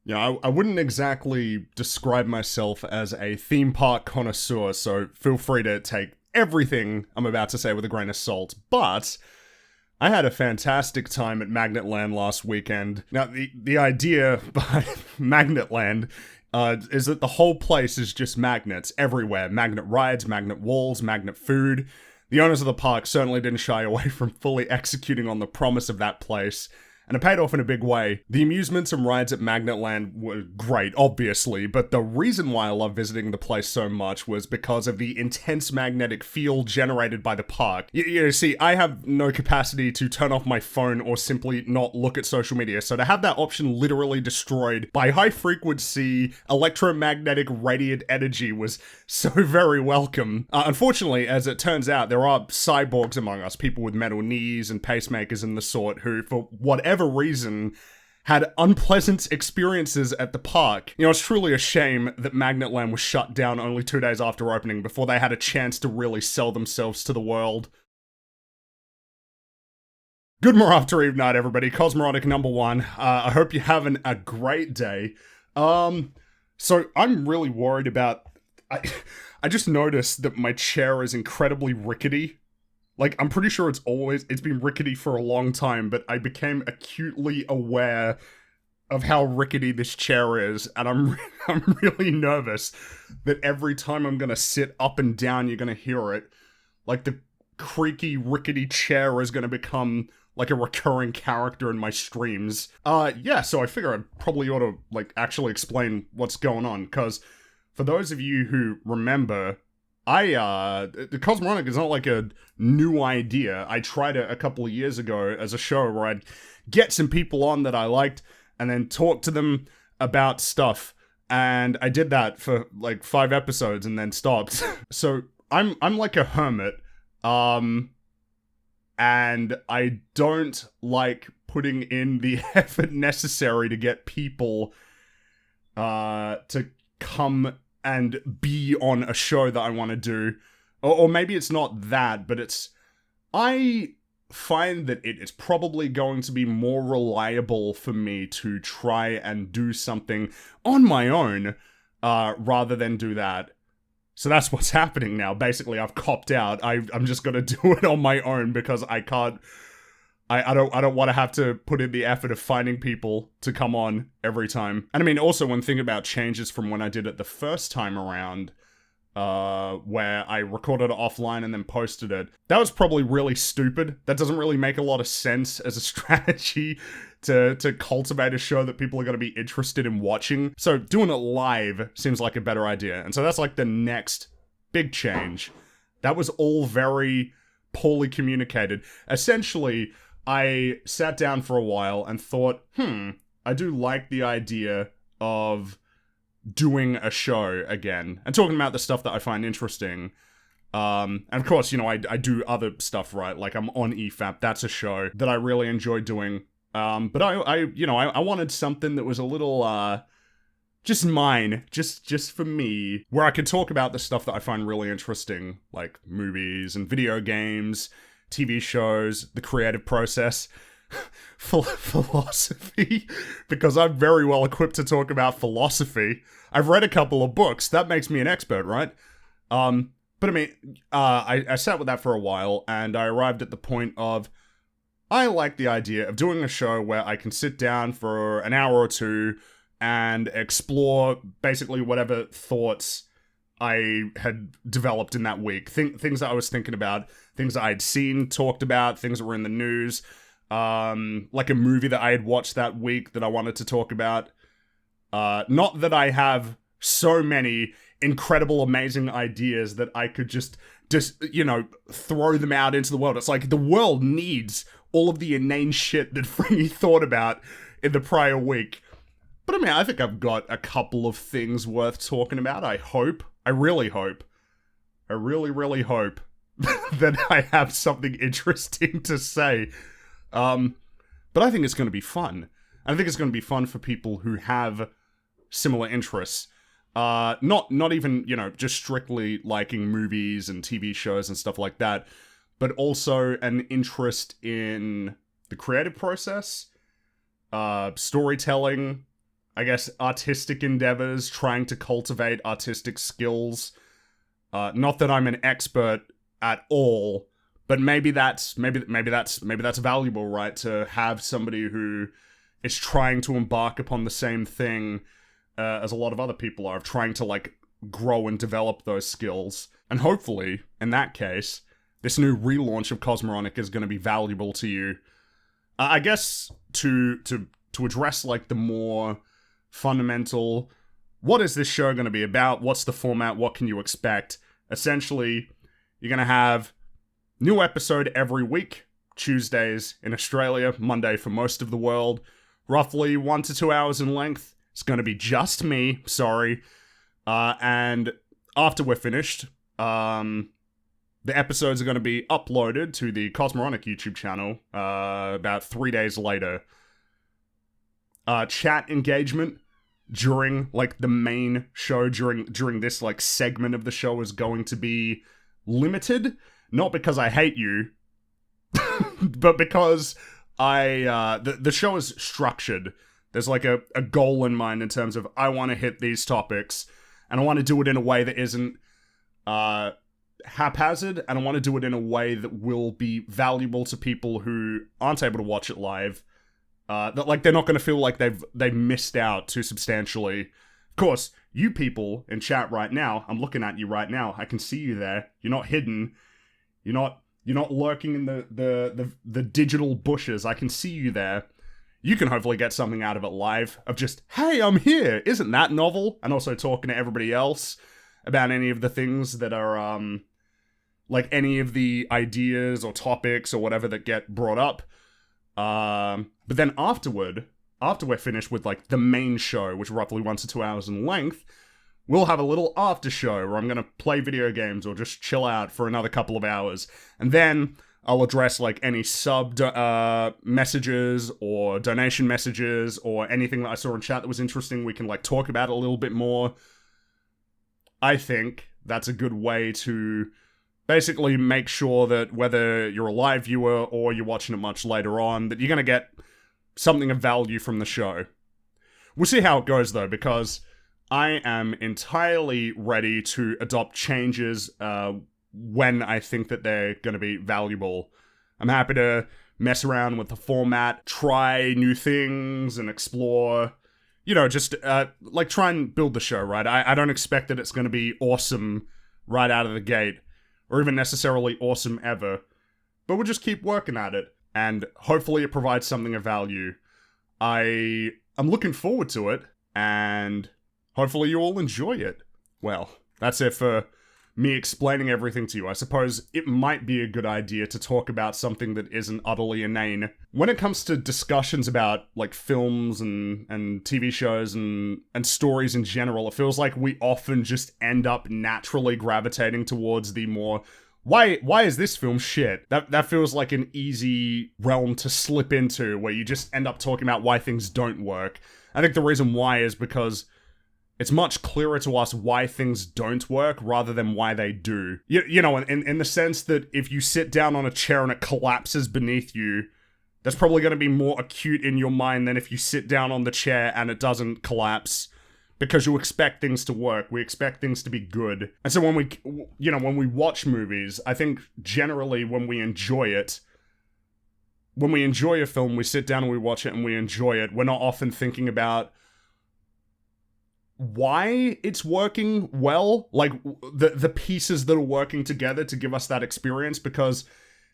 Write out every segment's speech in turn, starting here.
Yeah, I wouldn't exactly describe myself as a theme park connoisseur, so feel free to take everything I'm about to say with a grain of salt. But I had a fantastic time at Magnet Land last weekend. Now, the idea behind Magnet Land is that the whole place is just magnets everywhere. Magnet rides, magnet walls, magnet food. The owners of the park certainly didn't shy away from fully executing on the promise of that place, and it paid off in a big way. The amusements and rides at Magnet Land were great, obviously, but the reason why I love visiting the place so much was because of the intense magnetic field generated by the park. You see, I have no capacity to turn off my phone or simply not look at social media, so to have that option literally destroyed by high-frequency electromagnetic radiant energy was so very welcome. Unfortunately, as it turns out, there are cyborgs among us, people with metal knees and pacemakers and the sort, who, for whatever reason, had unpleasant experiences at the park. You know, it's truly a shame that Magnet Land was shut down only 2 days after opening before they had a chance to really sell themselves to the world. Good morning, after eve night, everybody. Cosmoronic number one. I hope you're having a great day. So I'm really worried about... I just noticed that my chair is incredibly rickety. Like, I'm pretty sure it's been rickety for a long time, but I became acutely aware of how rickety this chair is, and I'm really nervous that every time I'm gonna sit up and down, you're gonna hear it. Like, the creaky, rickety chair is gonna become, like, a recurring character in my streams. Yeah, so I figure I probably ought to, like, actually explain what's going on, because for those of you who remember... the Cosmoronic is not like a new idea. I tried it a couple of years ago as a show where I'd get some people on that I liked and then talk to them about stuff. And I did that for like 5 episodes and then stopped. So I'm like a hermit. And I don't like putting in the effort necessary to get people to come and be on a show that I want to do. Or maybe it's not that, but it's... I find that it is probably going to be more reliable for me to try and do something on my own, rather than do that. So that's what's happening now. Basically, I've copped out. I'm just gonna do it on my own because I can't... I don't want to have to put in the effort of finding people to come on every time. And I mean, also one thing about changes from when I did it the first time around, where I recorded it offline and then posted it, that was probably really stupid. That doesn't really make a lot of sense as a strategy to cultivate a show that people are going to be interested in watching. So doing it live seems like a better idea. And so that's like the next big change. That was all very poorly communicated. Essentially, I sat down for a while and thought, I do like the idea of doing a show again and talking about the stuff that I find interesting. And of course, you know, I do other stuff, right? Like I'm on EFAP. That's a show that I really enjoy doing. But I wanted something that was a little, just mine, just for me, where I could talk about the stuff that I find really interesting, like movies and video games, TV shows, the creative process, philosophy, because I'm very well equipped to talk about philosophy. I've read a couple of books. That makes me an expert, right? But I mean, I sat with that for a while, and I arrived at the point of, I like the idea of doing a show where I can sit down for an hour or two and explore basically whatever thoughts I had developed in that week. Things that I was thinking about, things that I'd seen, talked about, things that were in the news, like a movie that I had watched that week that I wanted to talk about. Not that I have so many incredible, amazing ideas that I could just, throw them out into the world. It's like the world needs all of the inane shit that Fringy thought about in the prior week. But I mean, I think I've got a couple of things worth talking about, I hope. I really hope. I really, really hope that I have something interesting to say. But I think it's going to be fun. I think it's going to be fun for people who have similar interests. Not even, just strictly liking movies and TV shows and stuff like that, but also an interest in the creative process, storytelling, I guess, artistic endeavors, trying to cultivate artistic skills. Not that I'm an expert at all, but maybe that's valuable, right? To have somebody who is trying to embark upon the same thing as a lot of other people are, of trying to like grow and develop those skills. And hopefully, in that case, this new relaunch of Cosmoronic is going to be valuable to you. I guess to address like the more fundamental, what is this show going to be about? What's the format? What can you expect? Essentially, you're going to have new episode every week, Tuesdays in Australia, Monday for most of the world, roughly 1 to 2 hours in length. It's going to be just me, sorry. And after we're finished, the episodes are going to be uploaded to the Cosmoronic YouTube channel about 3 days later. Chat engagement during like the main show, during this like segment of the show, is going to be limited. Not because I hate you, but because the show is structured. There's like a goal in mind in terms of I want to hit these topics, and I want to do it in a way that isn't haphazard, and I want to do it in a way that will be valuable to people who aren't able to watch it live. That like they're not going to feel like they've missed out too substantially. Of course, you people in chat right now, I'm looking at you right now. I can see you there. You're not hidden. You're not lurking in the digital bushes. I can see you there. You can hopefully get something out of it live, of just, hey, I'm here. Isn't that novel? And also talking to everybody else about any of the things that are like any of the ideas or topics or whatever that get brought up. But then after we're finished with like the main show, which is roughly 1 to 2 hours in length, we'll have a little after show where I'm going to play video games or just chill out for another couple of hours. And then I'll address like any sub messages or donation messages or anything that I saw in chat that was interesting. We can like talk about it a little bit more. I think that's a good way to basically make sure that whether you're a live viewer or you're watching it much later on, that you're going to get something of value from the show. We'll see how it goes though, because I am entirely ready to adopt changes when I think that they're going to be valuable. I'm happy to mess around with the format, try new things, and explore, just like try and build the show, right? I don't expect that it's going to be awesome right out of the gate, or even necessarily awesome ever, but we'll just keep working at it, and hopefully it provides something of value. I'm looking forward to it, and hopefully you all enjoy it. Well, that's it for me explaining everything to you. I suppose it might be a good idea to talk about something that isn't utterly inane. When it comes to discussions about like films and TV shows and stories in general, it feels like we often just end up naturally gravitating towards the more, why is this film shit? That feels like an easy realm to slip into, where you just end up talking about why things don't work. I think the reason why is because it's much clearer to us why things don't work rather than why they do. You know, in the sense that if you sit down on a chair and it collapses beneath you, that's probably going to be more acute in your mind than if you sit down on the chair and it doesn't collapse, because you expect things to work. We expect things to be good. And so when we watch movies, I think generally when we enjoy a film, we sit down and we watch it and we enjoy it. We're not often thinking about why it's working well, like the pieces that are working together to give us that experience, because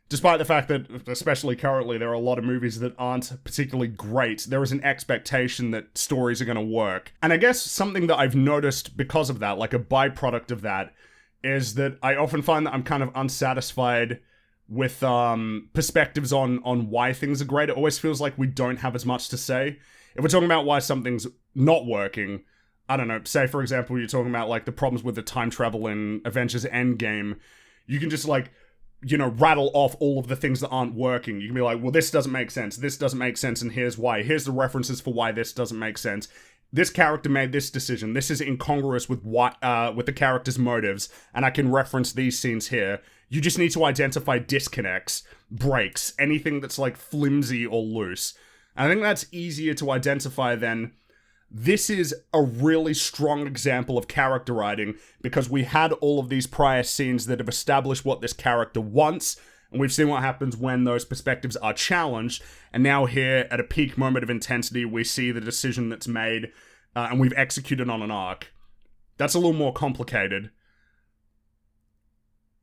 despite the fact that, especially currently, there are a lot of movies that aren't particularly great, there is an expectation that stories are going to work. And I guess something that I've noticed because of that, like a byproduct of that, is that I often find that I'm kind of unsatisfied with perspectives on why things are great. It always feels like we don't have as much to say. If we're talking about why something's not working, I don't know, say for example, you're talking about like the problems with the time travel in Avengers Endgame, you can just like, rattle off all of the things that aren't working. You can be like, well, this doesn't make sense, and here's why. Here's the references for why this doesn't make sense. This character made this decision. This is incongruous with with the character's motives, and I can reference these scenes here. You just need to identify disconnects, breaks, anything that's like flimsy or loose. And I think that's easier to identify than this is a really strong example of character writing because we had all of these prior scenes that have established what this character wants, and we've seen what happens when those perspectives are challenged, and now here, at a peak moment of intensity, we see the decision that's made, and we've executed on an arc. That's a little more complicated.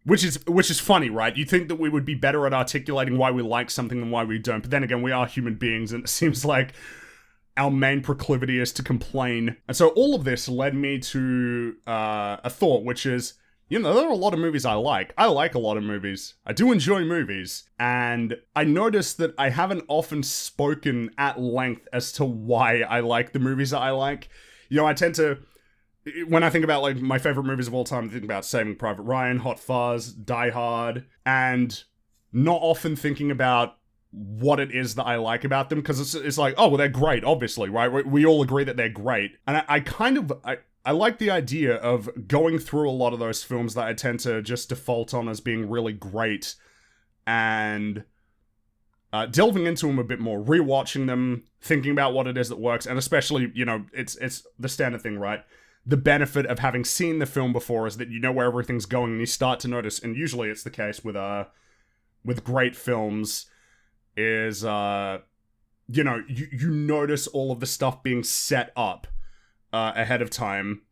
Which is funny, right? You'd think that we would be better at articulating why we like something than why we don't, but then again, we are human beings, and it seems like our main proclivity is to complain. And so all of this led me to a thought, which is, there are a lot of movies I like. I like a lot of movies. I do enjoy movies. And I noticed that I haven't often spoken at length as to why I like the movies that I like. I tend to, when I think about like my favorite movies of all time, I think about Saving Private Ryan, Hot Fuzz, Die Hard, and not often thinking about what it is that I like about them, because it's like, oh, well, they're great, obviously, right? We all agree that they're great. And I like the idea of going through a lot of those films that I tend to just default on as being really great and delving into them a bit more, rewatching them, thinking about what it is that works, and especially, it's the standard thing, right? The benefit of having seen the film before is that you know where everything's going, and you start to notice, and usually it's the case with great films, is, you notice all of the stuff being set up ahead of time.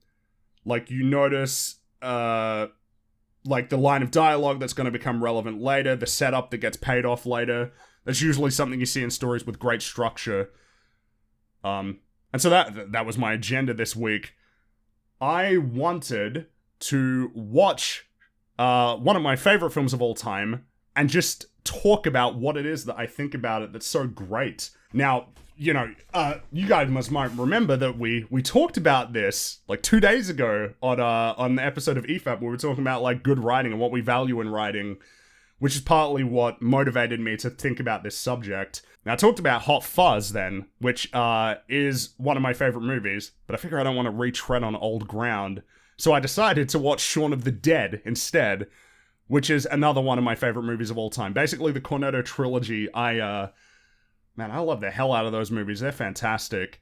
Like, you notice, like, the line of dialogue that's going to become relevant later, the setup that gets paid off later. That's usually something you see in stories with great structure. And so that was my agenda this week. I wanted to watch one of my favorite films of all time and just talk about what it is that I think about it that's so great. Now, you guys might remember that we talked about this like 2 days ago on the episode of EFAP, where we were talking about like good writing and what we value in writing, which is partly what motivated me to think about this subject. Now, I talked about Hot Fuzz then, which is one of my favorite movies, but I figure I don't want to retread on old ground, so I decided to watch Shaun of the Dead instead, which is another one of my favorite movies of all time. Basically, the Cornetto trilogy, I love the hell out of those movies. They're fantastic.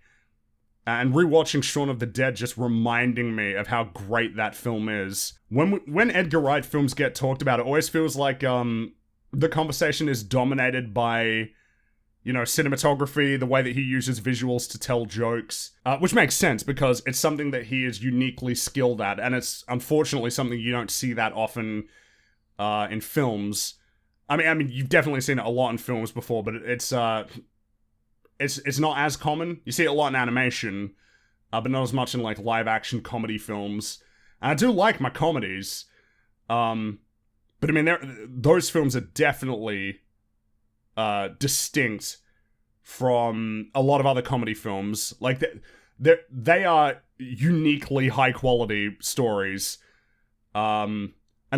And rewatching Shaun of the Dead just reminding me of how great that film is. When Edgar Wright films get talked about, it always feels like the conversation is dominated by, cinematography, the way that he uses visuals to tell jokes, which makes sense because it's something that he is uniquely skilled at, and it's unfortunately something you don't see that often in films. I mean, you've definitely seen it a lot in films before, but it's not as common. You see it a lot in animation, but not as much in like live action comedy films. And I do like my comedies, but I mean, those films are definitely distinct from a lot of other comedy films. Like they are uniquely high quality stories. And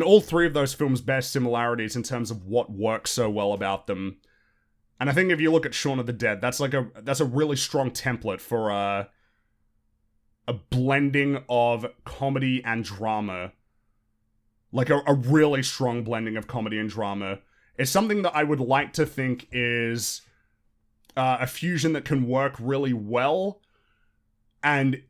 all three of those films bear similarities in terms of what works so well about them. And I think if you look at Shaun of the Dead, that's a really strong template for a blending of comedy and drama. Like a really strong blending of comedy and drama. It's something that I would like to think is a fusion that can work really well. And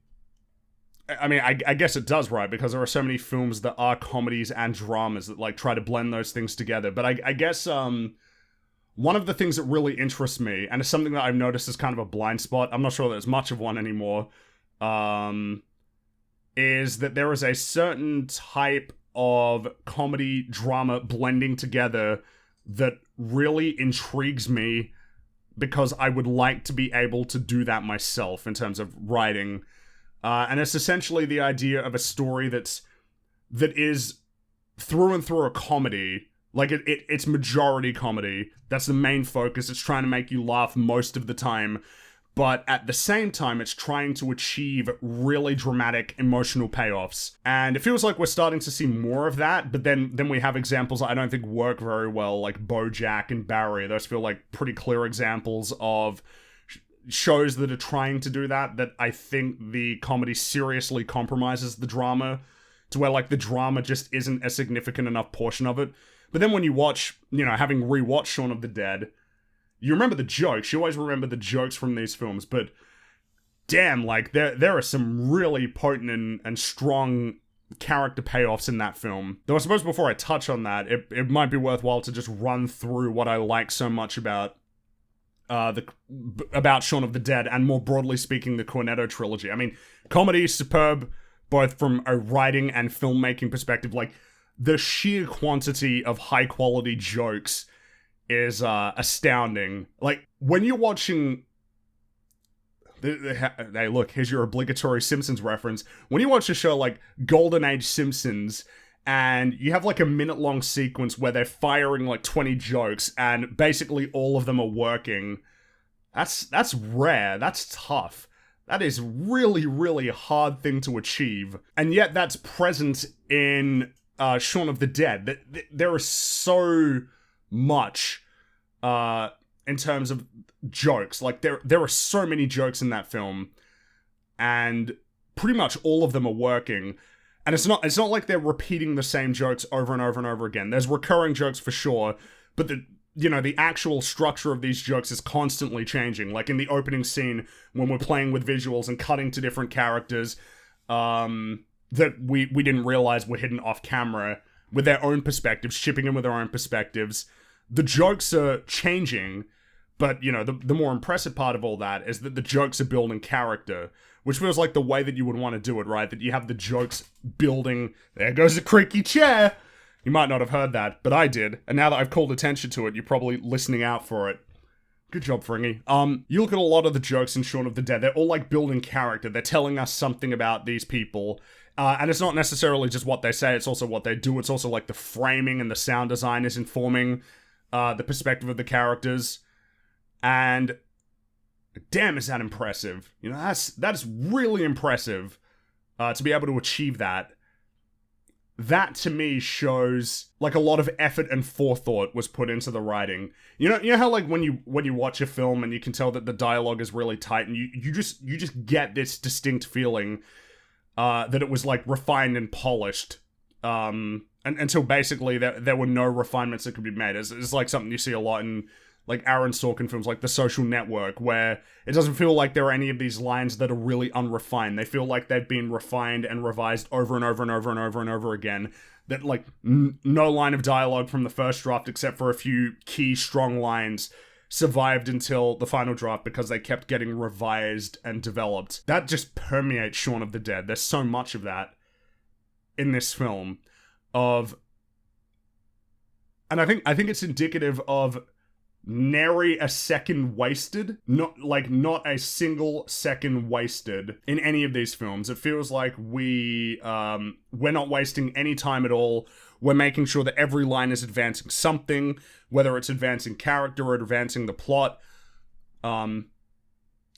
I mean, I guess it does, right? Because there are so many films that are comedies and dramas that like try to blend those things together. But I guess one of the things that really interests me, and it's something that I've noticed is kind of a blind spot, I'm not sure there's much of one anymore, is that there is a certain type of comedy drama blending together that really intrigues me, because I would like to be able to do that myself in terms of writing. And it's essentially the idea of a story that is through and through a comedy. Like, it's majority comedy. That's the main focus. It's trying to make you laugh most of the time. But at the same time, it's trying to achieve really dramatic emotional payoffs. And it feels like we're starting to see more of that, but then we have examples that I don't think work very well, like BoJack and Barry. Those feel like pretty clear examples of shows that are trying to do that I think the comedy seriously compromises the drama to where, like, the drama just isn't a significant enough portion of it. But then when you watch, having rewatched Shaun of the Dead, you remember the jokes. You always remember the jokes from these films, but damn, like, there are some really potent and strong character payoffs in that film. Though I suppose before I touch on that, it might be worthwhile to just run through what I like so much about Shaun of the Dead, and more broadly speaking, the Cornetto trilogy. I mean, comedy is superb, both from a writing and filmmaking perspective. Like, the sheer quantity of high quality jokes is astounding. Like, when you're watching, hey, look, here's your obligatory Simpsons reference. When you watch a show like Golden Age Simpsons, and you have like a minute-long sequence where they're firing like 20 jokes, and basically all of them are working, that's rare, that's tough. That is really, really hard thing to achieve. And yet that's present in Shaun of the Dead. There is so much in terms of jokes. Like, there are so many jokes in that film, and pretty much all of them are working. And it's not like they're repeating the same jokes over and over and over again. There's recurring jokes for sure, but the actual structure of these jokes is constantly changing. Like in the opening scene, when we're playing with visuals and cutting to different characters that we didn't realize were hidden off camera with their own perspectives, shipping in with their own perspectives. The jokes are changing, but, the more impressive part of all that is that the jokes are building character, which feels like the way that you would want to do it, right? That you have the jokes building. There goes a creaky chair! You might not have heard that, but I did. And now that I've called attention to it, you're probably listening out for it. Good job, Fringy. You look at a lot of the jokes in Shaun of the Dead, they're all like building character. They're telling us something about these people. And it's not necessarily just what they say, it's also what they do. It's also like the framing and the sound design is informing the perspective of the characters. And damn, is that impressive. That's really impressive to be able to achieve that. That, to me, shows, like, a lot of effort and forethought was put into the writing. You know how, like, when you watch a film and you can tell that the dialogue is really tight, and you just get this distinct feeling that it was, like, refined and polished. And until basically there were no refinements that could be made. It's like something you see a lot in, like, Aaron Sorkin films, like The Social Network, where it doesn't feel like there are any of these lines that are really unrefined. They feel like they've been refined and revised over and over and over and over and over again. That, like, no line of dialogue from the first draft, except for a few key, strong lines, survived until the final draft because they kept getting revised and developed. That just permeates Shaun of the Dead. There's so much of that in this film. And I think it's indicative of nary a second wasted. Not a single second wasted in any of these films. It feels like we're not wasting any time at all. We're making sure that every line is advancing something, whether it's advancing character or advancing the plot.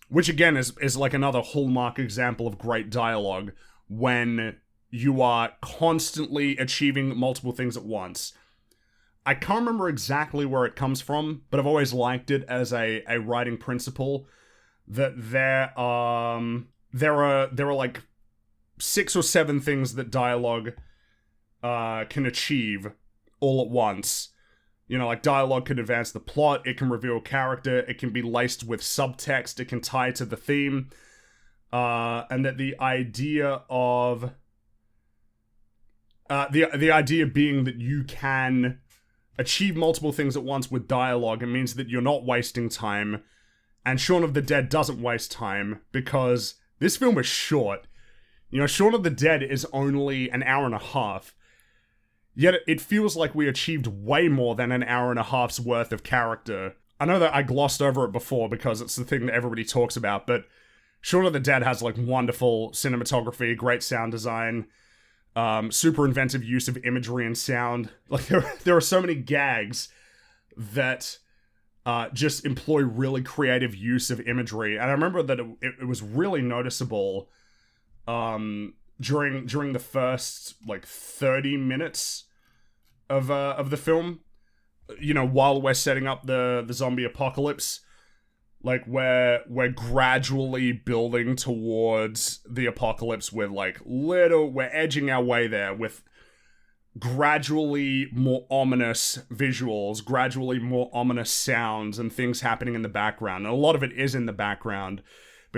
Which again is like another hallmark example of great dialogue, when you are constantly achieving multiple things at once. I can't remember exactly where it comes from, but I've always liked it as a writing principle, that there are like 6 or 7 things that dialogue can achieve all at once. Like, dialogue can advance the plot, it can reveal character, it can be laced with subtext, it can tie to the theme, and that the idea of the idea being that you can achieve multiple things at once with dialogue, it means that you're not wasting time. And Shaun of the Dead doesn't waste time, because this film is short. Shaun of the Dead is only an hour and a half. Yet it feels like we achieved way more than an hour and a half's worth of character. I know that I glossed over it before because it's the thing that everybody talks about, but Shaun of the Dead has, like, wonderful cinematography, great sound design, super inventive use of imagery and sound. Like, there are so many gags that just employ really creative use of imagery. And I remember that it was really noticeable during the first, like, 30 minutes of the film. While we're setting up the zombie apocalypse. Like, we're gradually building towards the apocalypse with, like, we're edging our way there with gradually more ominous visuals, gradually more ominous sounds and things happening in the background. And a lot of it is in the background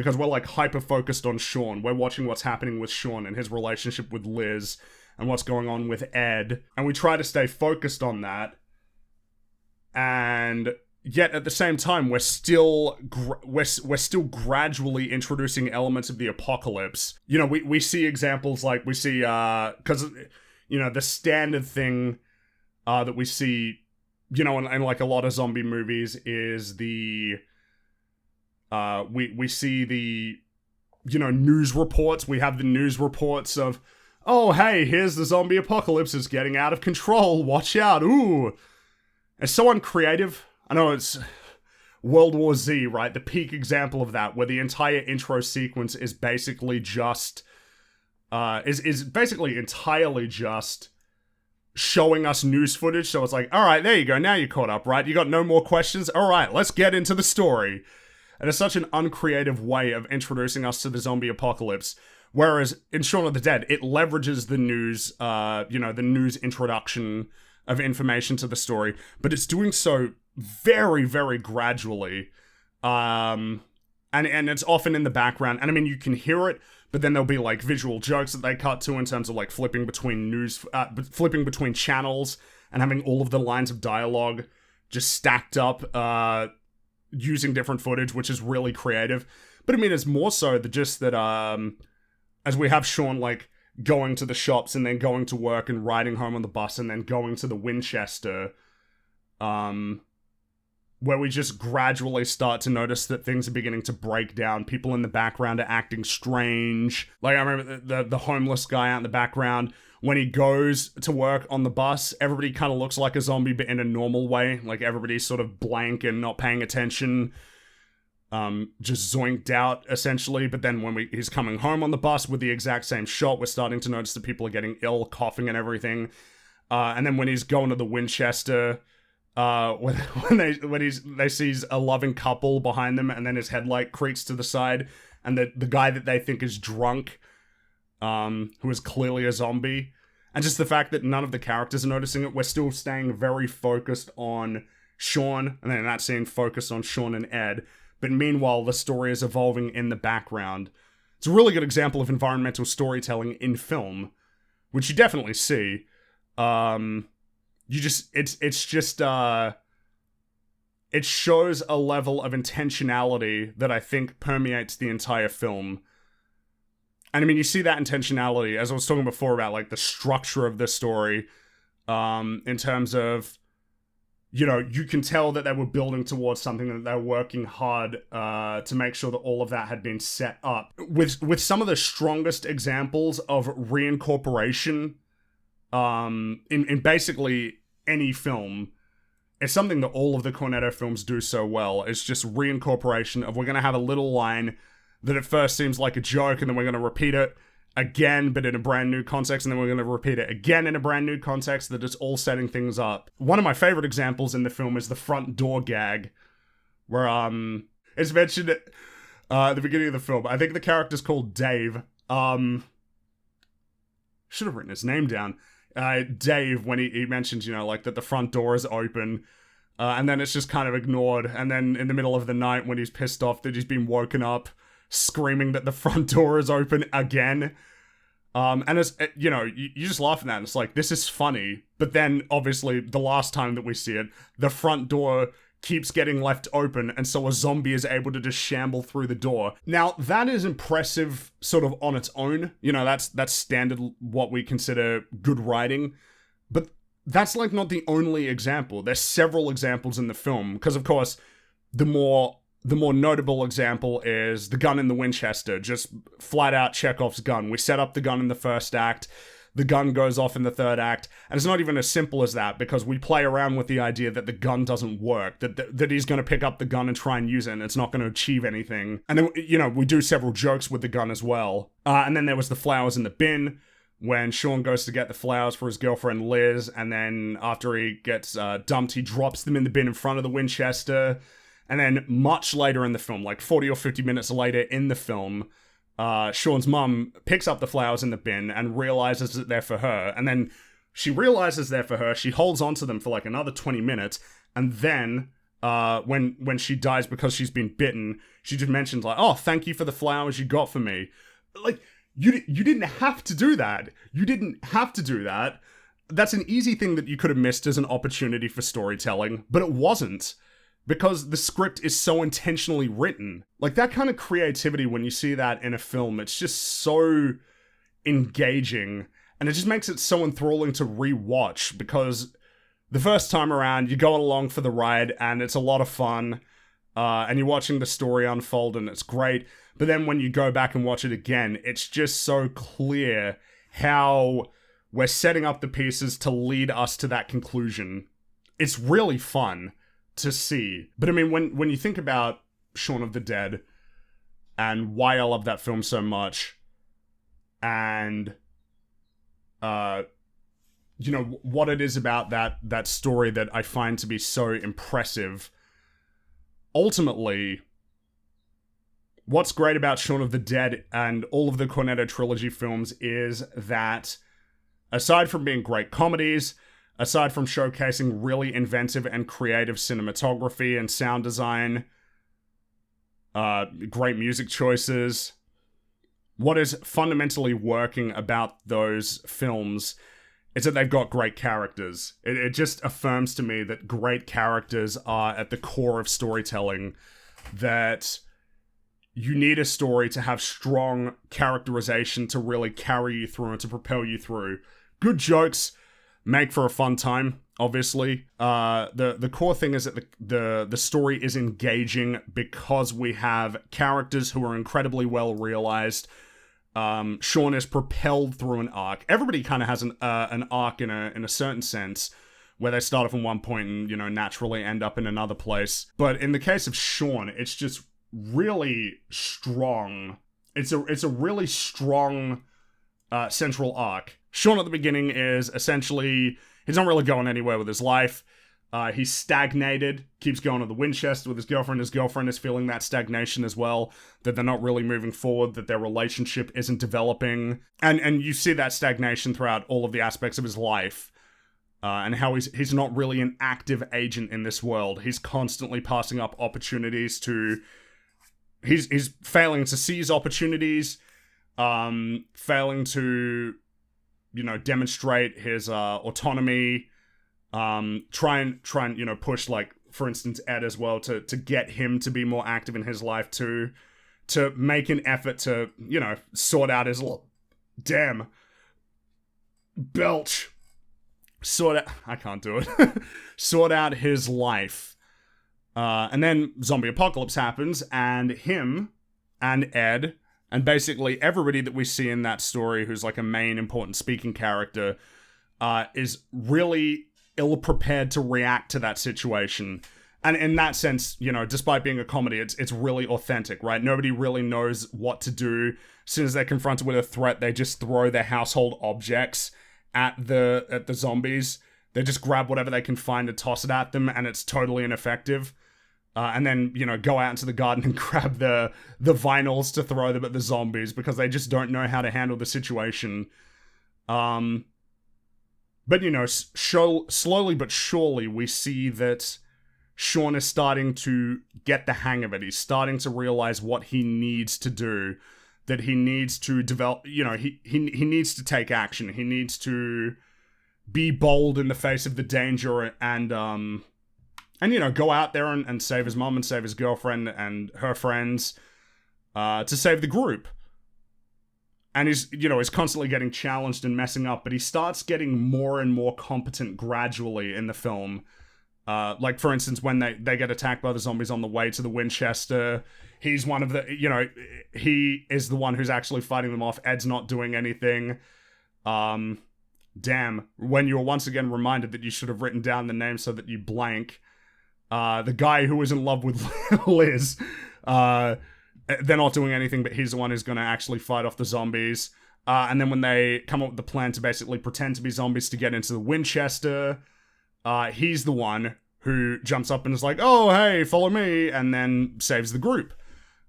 because we're like hyper focused on Shaun. We're watching what's happening with Shaun and his relationship with Liz and what's going on with Ed, and we try to stay focused on that. And yet at the same time, we're still gradually introducing elements of the apocalypse. You know, we see examples like we see because you know the standard thing that we see, you know, in like a lot of zombie movies is the we see the, you know, news reports. We have the news reports of, oh hey, here's the zombie apocalypse, is getting out of control, watch out, ooh. It's so uncreative. I know it's World War Z, right? The peak example of that, where the entire intro sequence is basically just is basically entirely just showing us news footage. So it's like, all right, there you go, now you're caught up, right? You got no more questions? All right, let's get into the story. And it's such an uncreative way of introducing us to the zombie apocalypse. Whereas in Shaun of the Dead, it leverages the news, you know, the news introduction of information to the story, but it's doing so very, very gradually. And it's often in the background. And I mean, you can hear it, but then there'll be like visual jokes that they cut to in terms of like flipping between channels and having all of the lines of dialogue just stacked up, using different footage, which is really creative. But I mean, it's more so just that, as we have Shaun like going to the shops and then going to work and riding home on the bus and then going to the Winchester, where we just gradually start to notice that things are beginning to break down. People in the background are acting strange. Like, I remember the homeless guy out in the background, when he goes to work on the bus, everybody kind of looks like a zombie, but in a normal way. Like, everybody's sort of blank and not paying attention. Just zoinked out, essentially. But then when he's coming home on the bus with the exact same shot, we're starting to notice that people are getting ill, coughing and everything. And then when he's going to the Winchester, when they sees a loving couple behind them, and then his headlight creaks to the side, and the guy that they think is drunk, who is clearly a zombie, and just the fact that none of the characters are noticing it, we're still staying very focused on Shaun, and then in that scene, focused on Shaun and Ed. But meanwhile, the story is evolving in the background. It's a really good example of environmental storytelling in film, which you definitely see. It shows a level of intentionality that I think permeates the entire film. And I mean, you see that intentionality, as I was talking before about like the structure of the story, in terms of, you know, you can tell that they were building towards something, that they were working hard to make sure that all of that had been set up. With some of the strongest examples of reincorporation in basically any film, it's something that all of the Cornetto films do so well. It's just reincorporation of, we're going to have a little line that at first seems like a joke, and then we're going to repeat it again, but in a brand new context, and then we're going to repeat it again in a brand new context, that it's all setting things up. One of my favorite examples in the film is the front door gag, where it's mentioned at the beginning of the film. I think the character's called Dave. Should have written his name down. Dave, when he mentions, you know, like that the front door is open, and then it's just kind of ignored, and then in the middle of the night when he's pissed off that he's been woken up, screaming that the front door is open again. And it's, you know, you just laugh at that, and it's like, this is funny. But then, obviously, the last time that we see it, the front door keeps getting left open, and so a zombie is able to just shamble through the door. Now, that is impressive sort of on its own. You know, that's standard, what we consider good writing. But that's, like, not the only example. There's several examples in the film, because, of course, the more notable example is the gun in the Winchester, just flat out Chekhov's gun. We set up the gun in the first act, the gun goes off in the third act, and it's not even as simple as that, because we play around with the idea that the gun doesn't work, that he's going to pick up the gun and try and use it, and it's not going to achieve anything. And then, you know, we do several jokes with the gun as well. And then there was the flowers in the bin, when Shaun goes to get the flowers for his girlfriend Liz, and then after he gets dumped, he drops them in the bin in front of the Winchester. And then much later in the film, like 40 or 50 minutes later in the film, Shaun's mum picks up the flowers in the bin and realizes that they're for her. And then she realizes they're for her. She holds onto them for like another 20 minutes. And then, when she dies because she's been bitten, she just mentions like, "Oh, thank you for the flowers you got for me." Like, you didn't have to do that. You didn't have to do that. That's an easy thing that you could have missed as an opportunity for storytelling, but it wasn't, because the script is so intentionally written. Like, that kind of creativity, when you see that in a film, it's just so engaging, and it just makes it so enthralling to rewatch, because the first time around, you go along for the ride, and it's a lot of fun, and you're watching the story unfold, and it's great. But then when you go back and watch it again, it's just so clear how we're setting up the pieces to lead us to that conclusion. It's really fun to see. But I mean, when you think about Shaun of the Dead, and why I love that film so much, and you know, what it is about that story that I find to be so impressive, ultimately, what's great about Shaun of the Dead and all of the Cornetto trilogy films is that, aside from being great comedies, aside from showcasing really inventive and creative cinematography and sound design, great music choices, what is fundamentally working about those films is that they've got great characters. It just affirms to me that great characters are at the core of storytelling, that you need a story to have strong characterization to really carry you through and to propel you through. Good jokes make for a fun time, obviously. The core thing is that the story is engaging because we have characters who are incredibly well realized. Shaun is propelled through an arc. Everybody kind of has an arc in a certain sense, where they start off in one point and, you know, naturally end up in another place. But in the case of Shaun, it's just really strong. It's a really strong central arc. Shaun at the beginning is essentially, he's not really going anywhere with his life. He's stagnated, keeps going to the Winchester with his girlfriend. His girlfriend is feeling that stagnation as well, that they're not really moving forward, that their relationship isn't developing. And you see that stagnation throughout all of the aspects of his life, and how he's not really an active agent in this world. He's constantly passing up opportunities to... He's failing to seize opportunities, failing to, you know, demonstrate his autonomy, try and you know, push, like, for instance, Ed as well, to get him to be more active in his life too, to make an effort to, you know, sort out his damn belch, I can't do it. Sort out his life. And then zombie apocalypse happens, and him and Ed and basically everybody that we see in that story who's like a main important speaking character is really ill-prepared to react to that situation. And in that sense, you know, despite being a comedy, it's really authentic, right? Nobody really knows what to do. As soon as they're confronted with a threat, they just throw their household objects at the zombies. They just grab whatever they can find and toss it at them, and it's totally ineffective. And then, you know, go out into the garden and grab the vinyls to throw them at the zombies because they just don't know how to handle the situation. But, you know, slowly but surely we see that Shaun is starting to get the hang of it. He's starting to realize what he needs to do, that he needs to develop, you know, he needs to take action. He needs to be bold in the face of the danger and you know, go out there and save his mom and save his girlfriend and her friends, to save the group. And he's constantly getting challenged and messing up, but he starts getting more and more competent gradually in the film. Like, for instance, when they get attacked by the zombies on the way to the Winchester, he's one of the, you know, he is the one who's actually fighting them off. Ed's not doing anything. Damn, when you're once again reminded that you should have written down the name so that you blank. The guy who was in love with Liz, they're not doing anything, but he's the one who's going to actually fight off the zombies. And then when they come up with the plan to basically pretend to be zombies to get into the Winchester, he's the one who jumps up and is like, oh, hey, follow me, and then saves the group.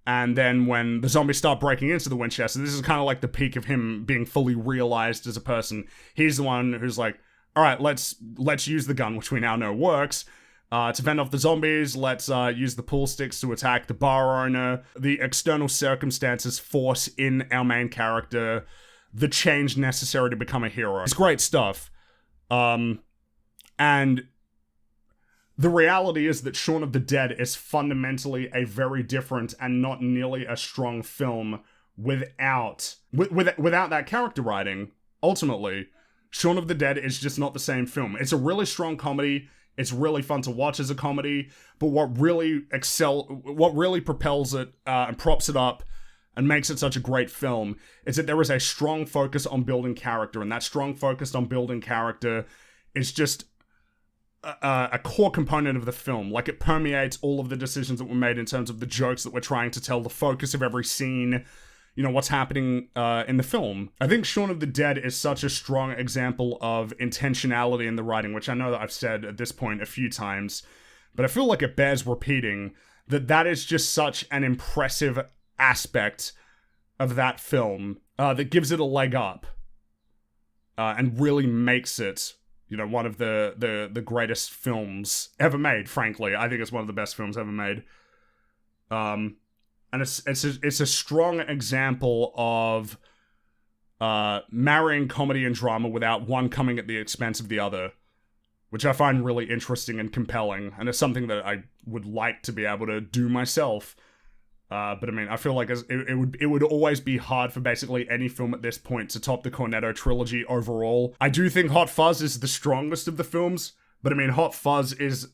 And then when the zombies start breaking into the Winchester, this is kind of like the peak of him being fully realized as a person. He's the one who's like, all right, let's use the gun, which we now know works. To fend off the zombies, let's use the pool sticks to attack the bar owner. The external circumstances force in our main character the change necessary to become a hero. It's great stuff. And the reality is that Shaun of the Dead is fundamentally a very different and not nearly as strong film without that character writing. Ultimately, Shaun of the Dead is just not the same film. It's a really strong comedy. It's really fun to watch as a comedy, but what really propels it and props it up and makes it such a great film is that there is a strong focus on building character, and that strong focus on building character is just a core component of the film. Like, it permeates all of the decisions that were made in terms of the jokes that we're trying to tell, the focus of every scene, you know, what's happening in the film. I think Shaun of the Dead is such a strong example of intentionality in the writing, which I know that I've said at this point a few times, but I feel like it bears repeating that is just such an impressive aspect of that film that gives it a leg up and really makes it, you know, one of the greatest films ever made, frankly. I think it's one of the best films ever made. And it's a strong example of marrying comedy and drama without one coming at the expense of the other, which I find really interesting and compelling, and it's something that I would like to be able to do myself. But I mean, I feel like it would always be hard for basically any film at this point to top the Cornetto trilogy overall. I do think Hot Fuzz is the strongest of the films, but I mean, Hot Fuzz is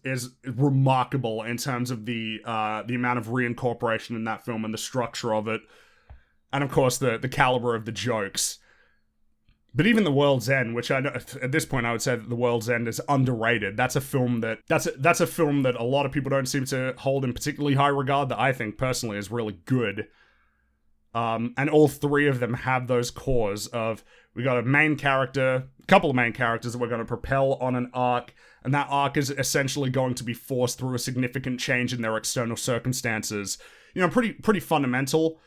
remarkable in terms of the amount of reincorporation in that film and the structure of it, and of course the caliber of the jokes. But even The World's End, which I know at this point I would say that The World's End is underrated. That's a film that a lot of people don't seem to hold in particularly high regard, that I think personally is really good. And all three of them have those cores of, we got a couple of main characters that we're going to propel on an arc, and that arc is essentially going to be forced through a significant change in their external circumstances. You know, pretty fundamental.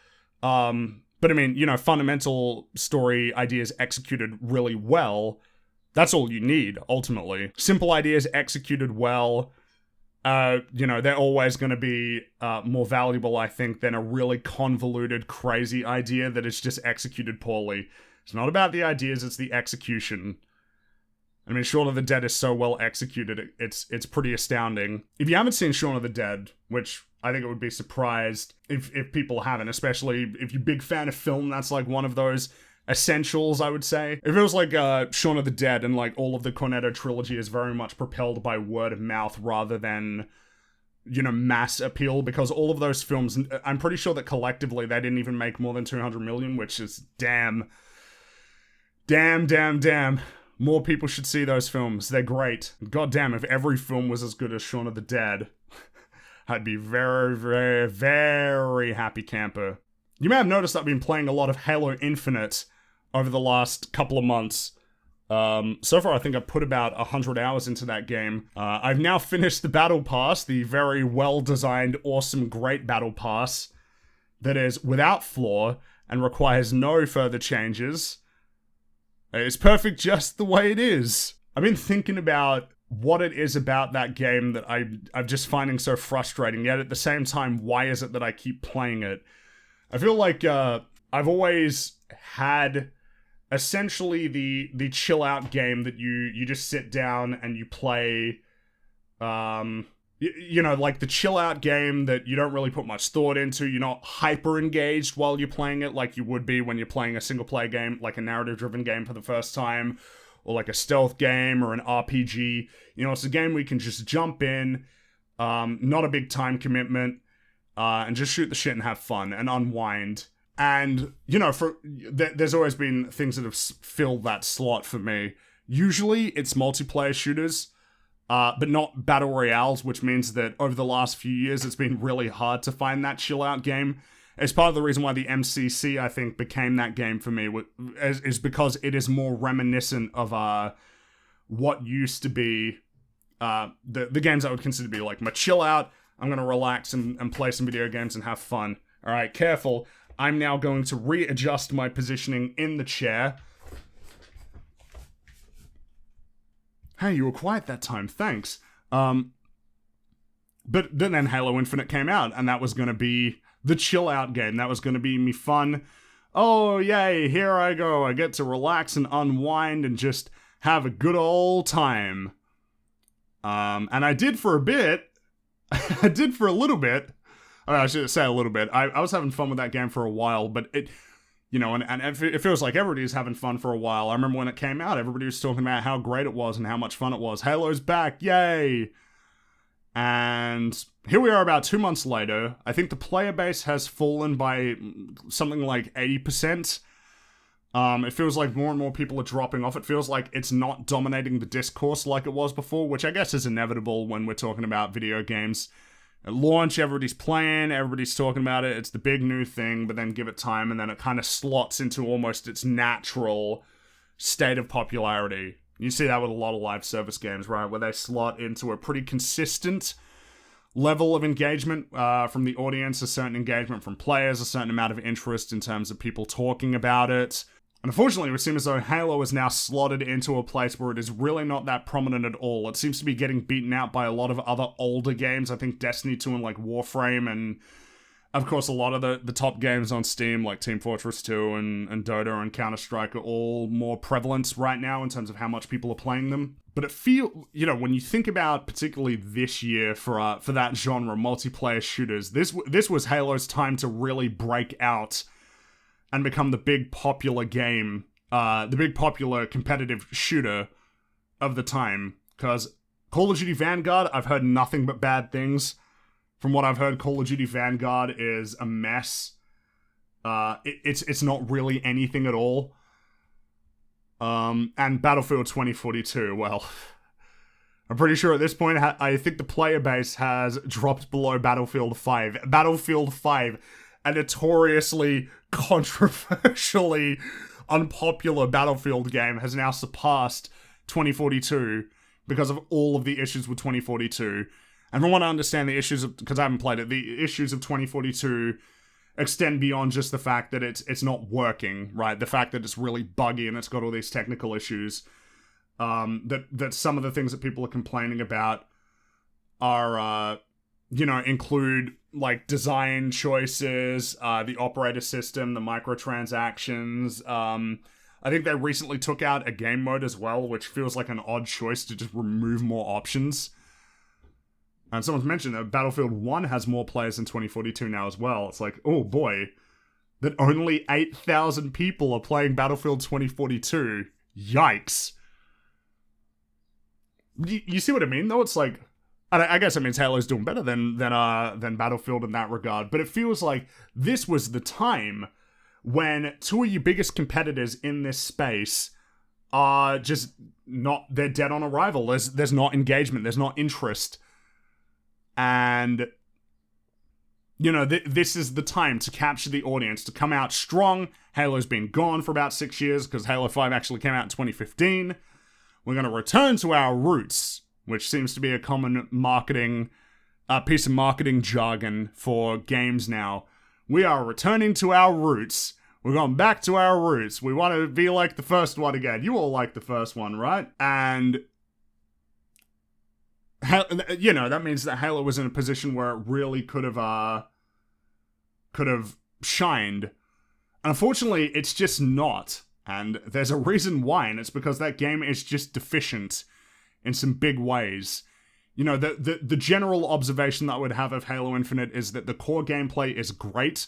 But I mean, you know, fundamental story ideas executed really well, that's all you need, ultimately. Simple ideas executed well, you know, they're always going to be more valuable, I think, than a really convoluted, crazy idea that is just executed poorly. It's not about the ideas, it's the execution. I mean, Shaun of the Dead is so well executed, it's pretty astounding. If you haven't seen Shaun of the Dead, which I think it would be surprised if people haven't, especially if you're a big fan of film, that's like one of those essentials, I would say. If it was like Shaun of the Dead and like all of the Cornetto trilogy is very much propelled by word of mouth rather than, you know, mass appeal, because all of those films, I'm pretty sure that collectively they didn't even make more than 200 million, which is damn. More people should see those films. They're great. God damn, if every film was as good as Shaun of the Dead, I'd be very, very, very happy camper. You may have noticed I've been playing a lot of Halo Infinite over the last couple of months. So far, I think I've put about 100 hours into that game. I've now finished the Battle Pass, the very well-designed, awesome, great Battle Pass that is without flaw and requires no further changes. It's perfect just the way it is. I've been thinking about what it is about that game that I'm just finding so frustrating, yet at the same time, why is it that I keep playing it? I feel like I've always had essentially the chill out game that you just sit down and you play, you know, like the chill out game that you don't really put much thought into. You're not hyper engaged while you're playing it like you would be when you're playing a single player game, like a narrative driven game for the first time, or like a stealth game or an RPG. You know, it's a game where you can just jump in, not a big time commitment, and just shoot the shit and have fun and unwind. And, you know, there's always been things that have filled that slot for me. Usually it's multiplayer shooters, but not battle royales, which means that over the last few years it's been really hard to find that chill out game. It's part of the reason why the MCC, I think, became that game for me, is because it is more reminiscent of what used to be the games I would consider to be like my chill out. I'm going to relax and play some video games and have fun. All right, careful. I'm now going to readjust my positioning in the chair. Hey, you were quiet that time. Thanks. But then Halo Infinite came out, and that was going to be the chill out game. That was going to be me fun. Oh, yay, here I go. I get to relax and unwind and just have a good old time. And I did for a bit. I did for a little bit. I should say a little bit. I was having fun with that game for a while, but it, and it feels like everybody's having fun for a while. I remember when it came out, everybody was talking about how great it was and how much fun it was. Halo's back, yay! And here we are about 2 months later. I think the player base has fallen by something like 80%. It feels like more and more people are dropping off. It feels like it's not dominating the discourse like it was before, which I guess is inevitable when we're talking about video games. At launch, everybody's playing, everybody's talking about it, it's the big new thing, but then give it time, and then it kind of slots into almost its natural state of popularity. You see that with a lot of live service games, right? Where they slot into a pretty consistent level of engagement from the audience, a certain engagement from players, a certain amount of interest in terms of people talking about it. And unfortunately, it would seem as though Halo is now slotted into a place where it is really not that prominent at all. It seems to be getting beaten out by a lot of other older games. I think Destiny 2 and like Warframe, and of course a lot of the top games on Steam like Team Fortress 2 and Dota and Counter-Strike are all more prevalent right now in terms of how much people are playing them. But it when you think about particularly this year for that genre, multiplayer shooters, this was Halo's time to really break out and become the big popular game, the big popular competitive shooter of the time. Because Call of Duty Vanguard, I've heard nothing but bad things. From what I've heard, Call of Duty Vanguard is a mess. It's not really anything at all. And Battlefield 2042, well, I'm pretty sure at this point, I think the player base has dropped below Battlefield 5. Battlefield 5, a notoriously controversially unpopular Battlefield game, has now surpassed 2042 because of all of the issues with 2042. And from what I understand, the issues of, because I haven't played it, the issues of 2042 extend beyond just the fact that it's not working, right? The fact that it's really buggy and it's got all these technical issues. That some of the things that people are complaining about are, include like design choices, the operator system, the microtransactions. I think they recently took out a game mode as well, which feels like an odd choice to just remove more options. And someone's mentioned that Battlefield 1 has more players in 2042 now as well. It's like, oh boy, that only 8,000 people are playing Battlefield 2042. Yikes. You see what I mean, though? It's like, I guess it means Halo's doing better than Battlefield in that regard, but it feels like this was the time when two of your biggest competitors in this space are just not, they're dead on arrival. There's not engagement, there's not interest. And, this is the time to capture the audience, to come out strong. Halo's been gone for about 6 years, because Halo 5 actually came out in 2015. We're going to return to our roots, which seems to be a common piece of marketing jargon for games now. We are returning to our roots. We're going back to our roots. We want to be like the first one again. You all like the first one, right? And that means that Halo was in a position where it really could have shined. Unfortunately, it's just not. And there's a reason why, and it's because that game is just deficient in some big ways. The general observation that I would have of Halo Infinite is that the core gameplay is great,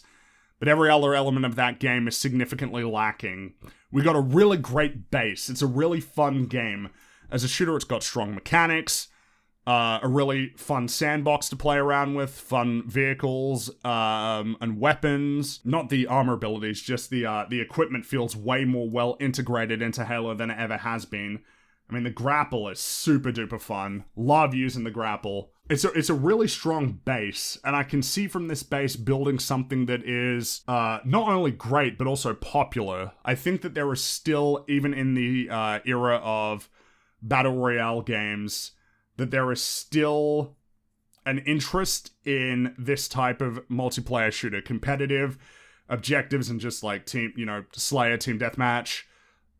but every other element of that game is significantly lacking. We got a really great base. It's a really fun game. As a shooter, it's got strong mechanics, a really fun sandbox to play around with, fun vehicles, and weapons. Not the armor abilities, just the equipment feels way more well integrated into Halo than it ever has been. I mean, the grapple is super duper fun. Love using the grapple. It's a really strong base, and I can see from this base building something that is not only great, but also popular. I think that there is still, even in the era of Battle Royale games, that there is still an interest in this type of multiplayer shooter. Competitive objectives and just like team, Slayer, team deathmatch.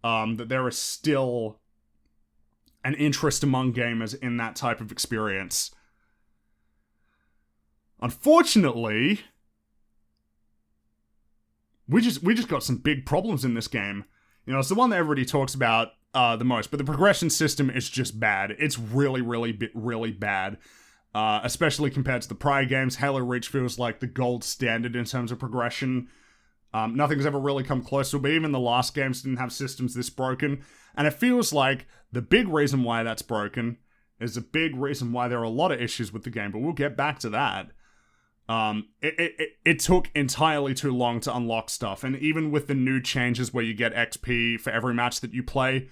That there is still an interest among gamers in that type of experience. Unfortunately, we just got some big problems in this game. You know, it's the one that everybody talks about the most, but the progression system is just bad. It's really bad. Especially compared to the prior games. Halo Reach feels like the gold standard in terms of progression. Nothing's ever really come close to it, but even the last games didn't have systems this broken. And it feels like the big reason why that's broken is a big reason why there are a lot of issues with the game, but we'll get back to that. It took entirely too long to unlock stuff, and even with the new changes where you get XP for every match that you play,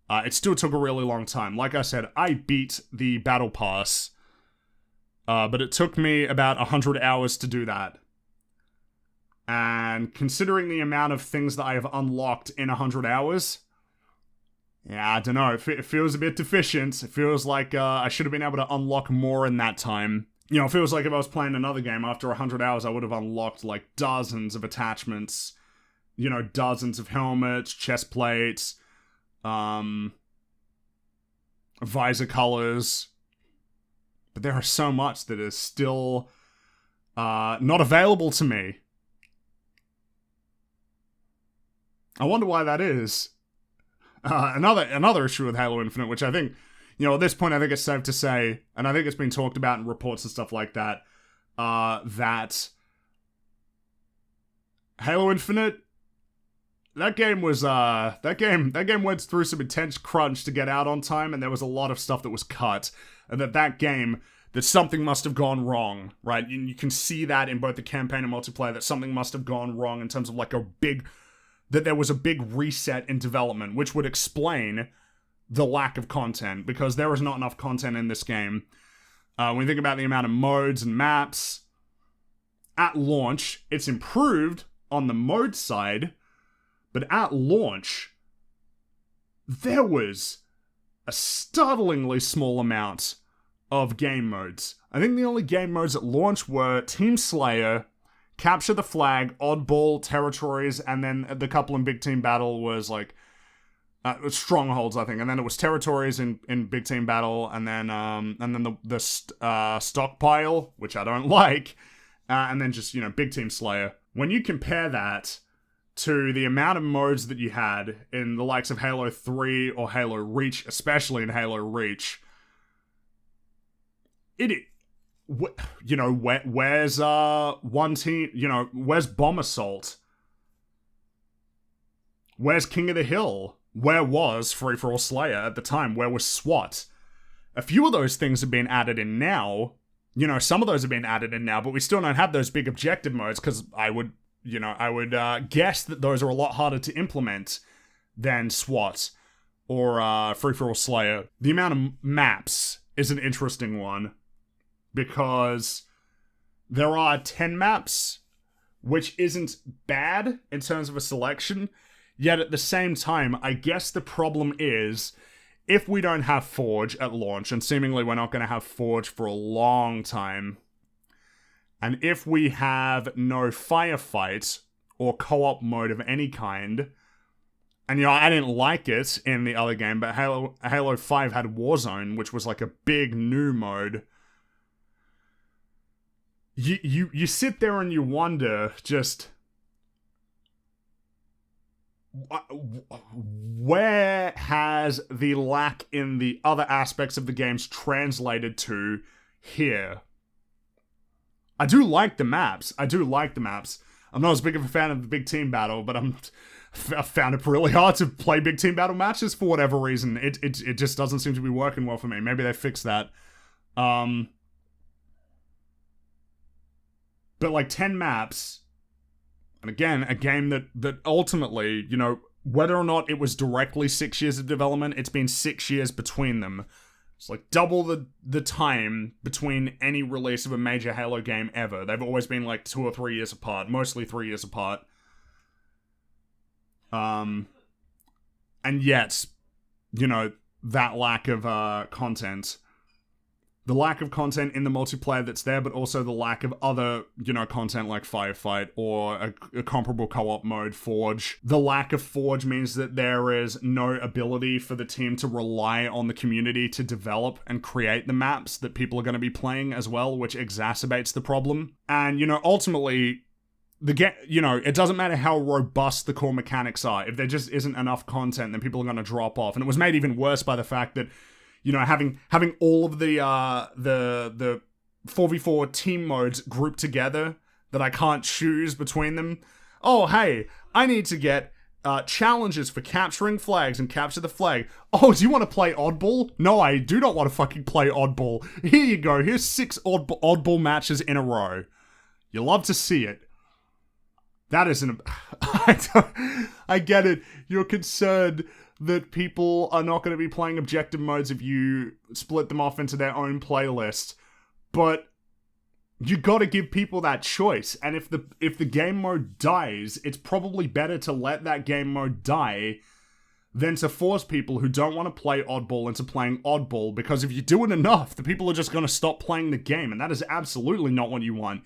it still took a really long time. Like I said, I beat the Battle Pass, but it took me about 100 hours to do that. And considering the amount of things that I have unlocked in 100 hours, yeah, I don't know, it feels a bit deficient. It feels like I should have been able to unlock more in that time. You know, it feels like if I was playing another game, after 100 hours, I would have unlocked, like, dozens of attachments. You know, dozens of helmets, chest plates, visor colors. But there are so much that is still not available to me. I wonder why that is. Another issue with Halo Infinite, which I think, you know, at this point I think it's safe to say, and I think it's been talked about in reports and stuff like that, that Halo Infinite, that game went through some intense crunch to get out on time, and there was a lot of stuff that was cut, and that something must have gone wrong, right? You can see that in both the campaign and multiplayer, that something must have gone wrong in terms of like that there was a big reset in development, which would explain the lack of content, because there is not enough content in this game. When you think about the amount of modes and maps, at launch, it's improved on the mode side, but at launch, there was a startlingly small amount of game modes. I think the only game modes at launch were Team Slayer, Capture the Flag, Oddball, Territories, and then the couple in Big Team Battle was like Strongholds, I think, and then it was Territories in Big Team Battle, and then the Stockpile, which I don't like, and then just, you know, Big Team Slayer. When you compare that to the amount of modes that you had in the likes of Halo 3 or Halo Reach, especially in Halo Reach, you know, where's one team, you know, where's Bomb Assault? Where's King of the Hill? Where was Free For All Slayer at the time? Where was SWAT? A few of those things have been added in now. You know, some of those have been added in now, but we still don't have those big objective modes, because I would guess that those are a lot harder to implement than SWAT or Free For All Slayer. The amount of maps is an interesting one, because there are 10 maps, which isn't bad in terms of a selection, yet at the same time, I guess the problem is, if we don't have Forge at launch, and seemingly we're not going to have Forge for a long time, and if we have no firefight or co-op mode of any kind, and you know, I didn't like it in the other game, but Halo 5 had Warzone, which was like a big new mode. You sit there and you wonder, just, where has the lack in the other aspects of the games translated to here? I do like the maps. I'm not as big of a fan of the Big Team Battle, but I found it really hard to play Big Team Battle matches for whatever reason. It just doesn't seem to be working well for me. Maybe they fixed that. But like 10 maps, and again, a game that ultimately, you know, whether or not it was directly 6 years of development, it's been 6 years between them. It's like double the time between any release of a major Halo game ever. They've always been like 2 or 3 years apart, mostly 3 years apart. And yet, you know, that lack of content. the lack of content in the multiplayer that's there, but also the lack of other, content like Firefight or a comparable co-op mode, Forge. The lack of Forge means that there is no ability for the team to rely on the community to develop and create the maps that people are going to be playing as well, which exacerbates the problem. And, ultimately, the game, it doesn't matter how robust the core mechanics are. If there just isn't enough content, then people are going to drop off. And it was made even worse by the fact that having all of the 4v4 team modes grouped together that I can't choose between them. Oh, hey, I need to get challenges for capturing flags and capture the flag. Oh, do you want to play Oddball? No, I do not want to fucking play Oddball. Here you go. Here's 6 Oddball matches in a row. You love to see it. That isn't... I get it. You're concerned that people are not going to be playing objective modes if you split them off into their own playlist. But you got to give people that choice. And if the game mode dies, it's probably better to let that game mode die than to force people who don't want to play Oddball into playing Oddball, because if you do it enough, the people are just going to stop playing the game, and that is absolutely not what you want.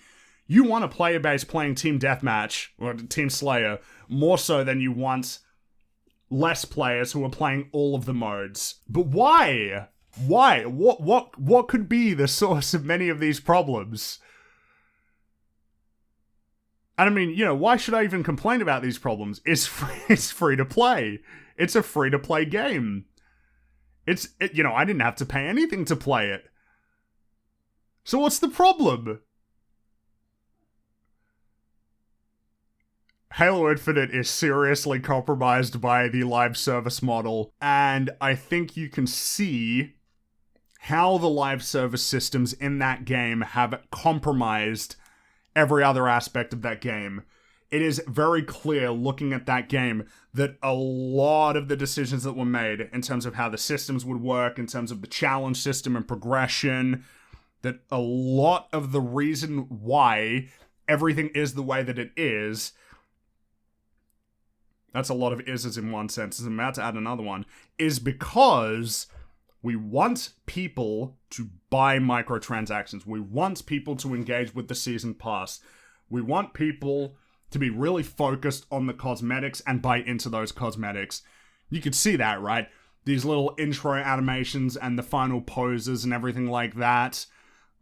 You want a player base playing Team Deathmatch, or Team Slayer, more so than you want less players who are playing all of the modes. But why? Why? What could be the source of many of these problems? And I mean, why should I even complain about these problems? It's free to play. It's a free to play game. I didn't have to pay anything to play it. So what's the problem? Halo Infinite is seriously compromised by the live service model, and I think you can see how the live service systems in that game have compromised every other aspect of that game. It is very clear looking at that game that a lot of the decisions that were made in terms of how the systems would work, in terms of the challenge system and progression, that a lot of the reason why everything is the way that it is... That's a lot of is's in one sentence. I'm about to add another one. Is because we want people to buy microtransactions. We want people to engage with the season pass. We want people to be really focused on the cosmetics and buy into those cosmetics. You could see that, right? These little intro animations and the final poses and everything like that.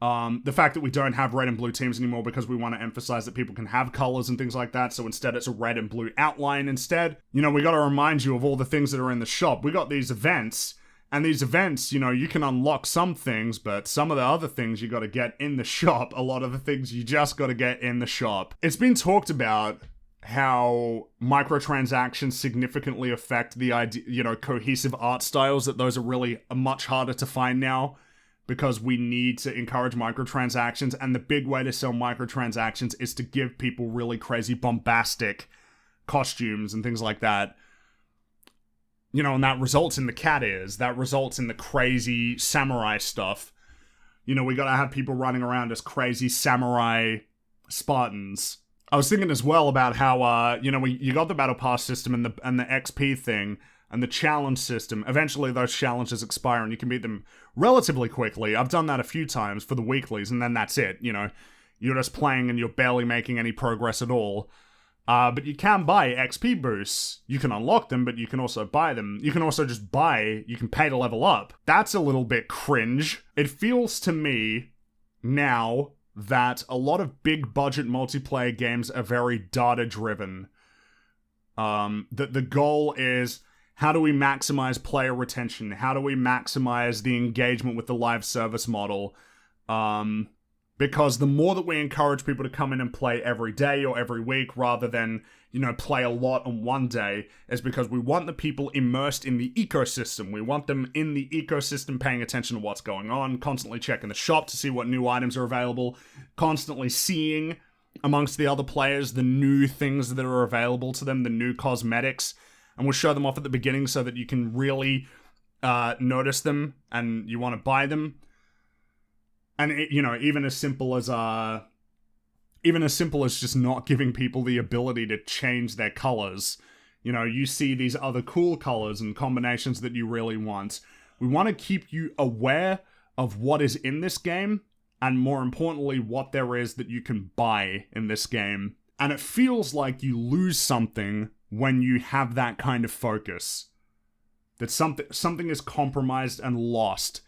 The fact that we don't have red and blue teams anymore because we want to emphasize that people can have colors and things like that, so instead it's a red and blue outline instead. We got to remind you of all the things that are in the shop. We got these events, and these events, you can unlock some things, but some of the other things you got to get in the shop. A lot of the things you just got to get in the shop. It's been talked about how microtransactions significantly affect the idea, cohesive art styles, that those are really much harder to find now, because we need to encourage microtransactions, and the big way to sell microtransactions is to give people really crazy bombastic costumes and things like that. And that results in the cat ears, that results in the crazy samurai stuff. We gotta have people running around as crazy samurai Spartans. I was thinking as well about how, you got the Battle Pass system and the XP thing, and the challenge system. Eventually those challenges expire and you can beat them relatively quickly. I've done that a few times for the weeklies, and then that's it. You're just playing and you're barely making any progress at all. But you can buy XP boosts. You can unlock them, but you can also buy them. You can also just you can pay to level up. That's a little bit cringe. It feels to me now that a lot of big budget multiplayer games are very data driven. The goal is, how do we maximize player retention? How do we maximize the engagement with the live service model? Because the more that we encourage people to come in and play every day or every week rather than, play a lot on one day, is because we want the people immersed in the ecosystem. We want them in the ecosystem paying attention to what's going on, constantly checking the shop to see what new items are available, constantly seeing amongst the other players the new things that are available to them, the new cosmetics. And we'll show them off at the beginning so that you can really notice them and you want to buy them. And even as simple as just not giving people the ability to change their colors. You see these other cool colors and combinations that you really want. We want to keep you aware of what is in this game, and more importantly, what there is that you can buy in this game. And it feels like you lose something when you have that kind of focus. That something is compromised and lost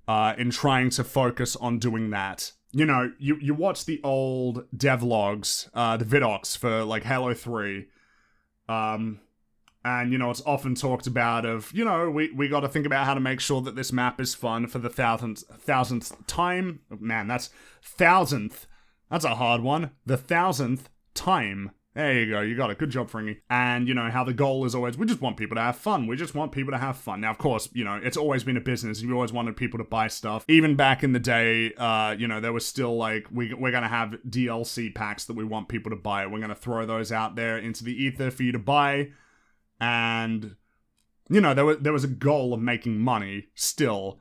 in trying to focus on doing that. You know, you watch the old devlogs, the vidocs for like Halo 3, and, you know, it's often talked about of, you know, we got to think about how to make sure that this map is fun for the thousandth time. Man, that's thousandth. That's a hard one. The thousandth time. There you go. You got it. Good job, Fringy. And, you know, how the goal is always, we just want people to have fun. We just want people to have fun. Now, of course, you know, it's always been a business. You've always wanted people to buy stuff. Even back in the day, you know, there was still like, we're going to have DLC packs that we want people to buy. We're going to throw those out there into the ether for you to buy. And, you know, there was a goal of making money still.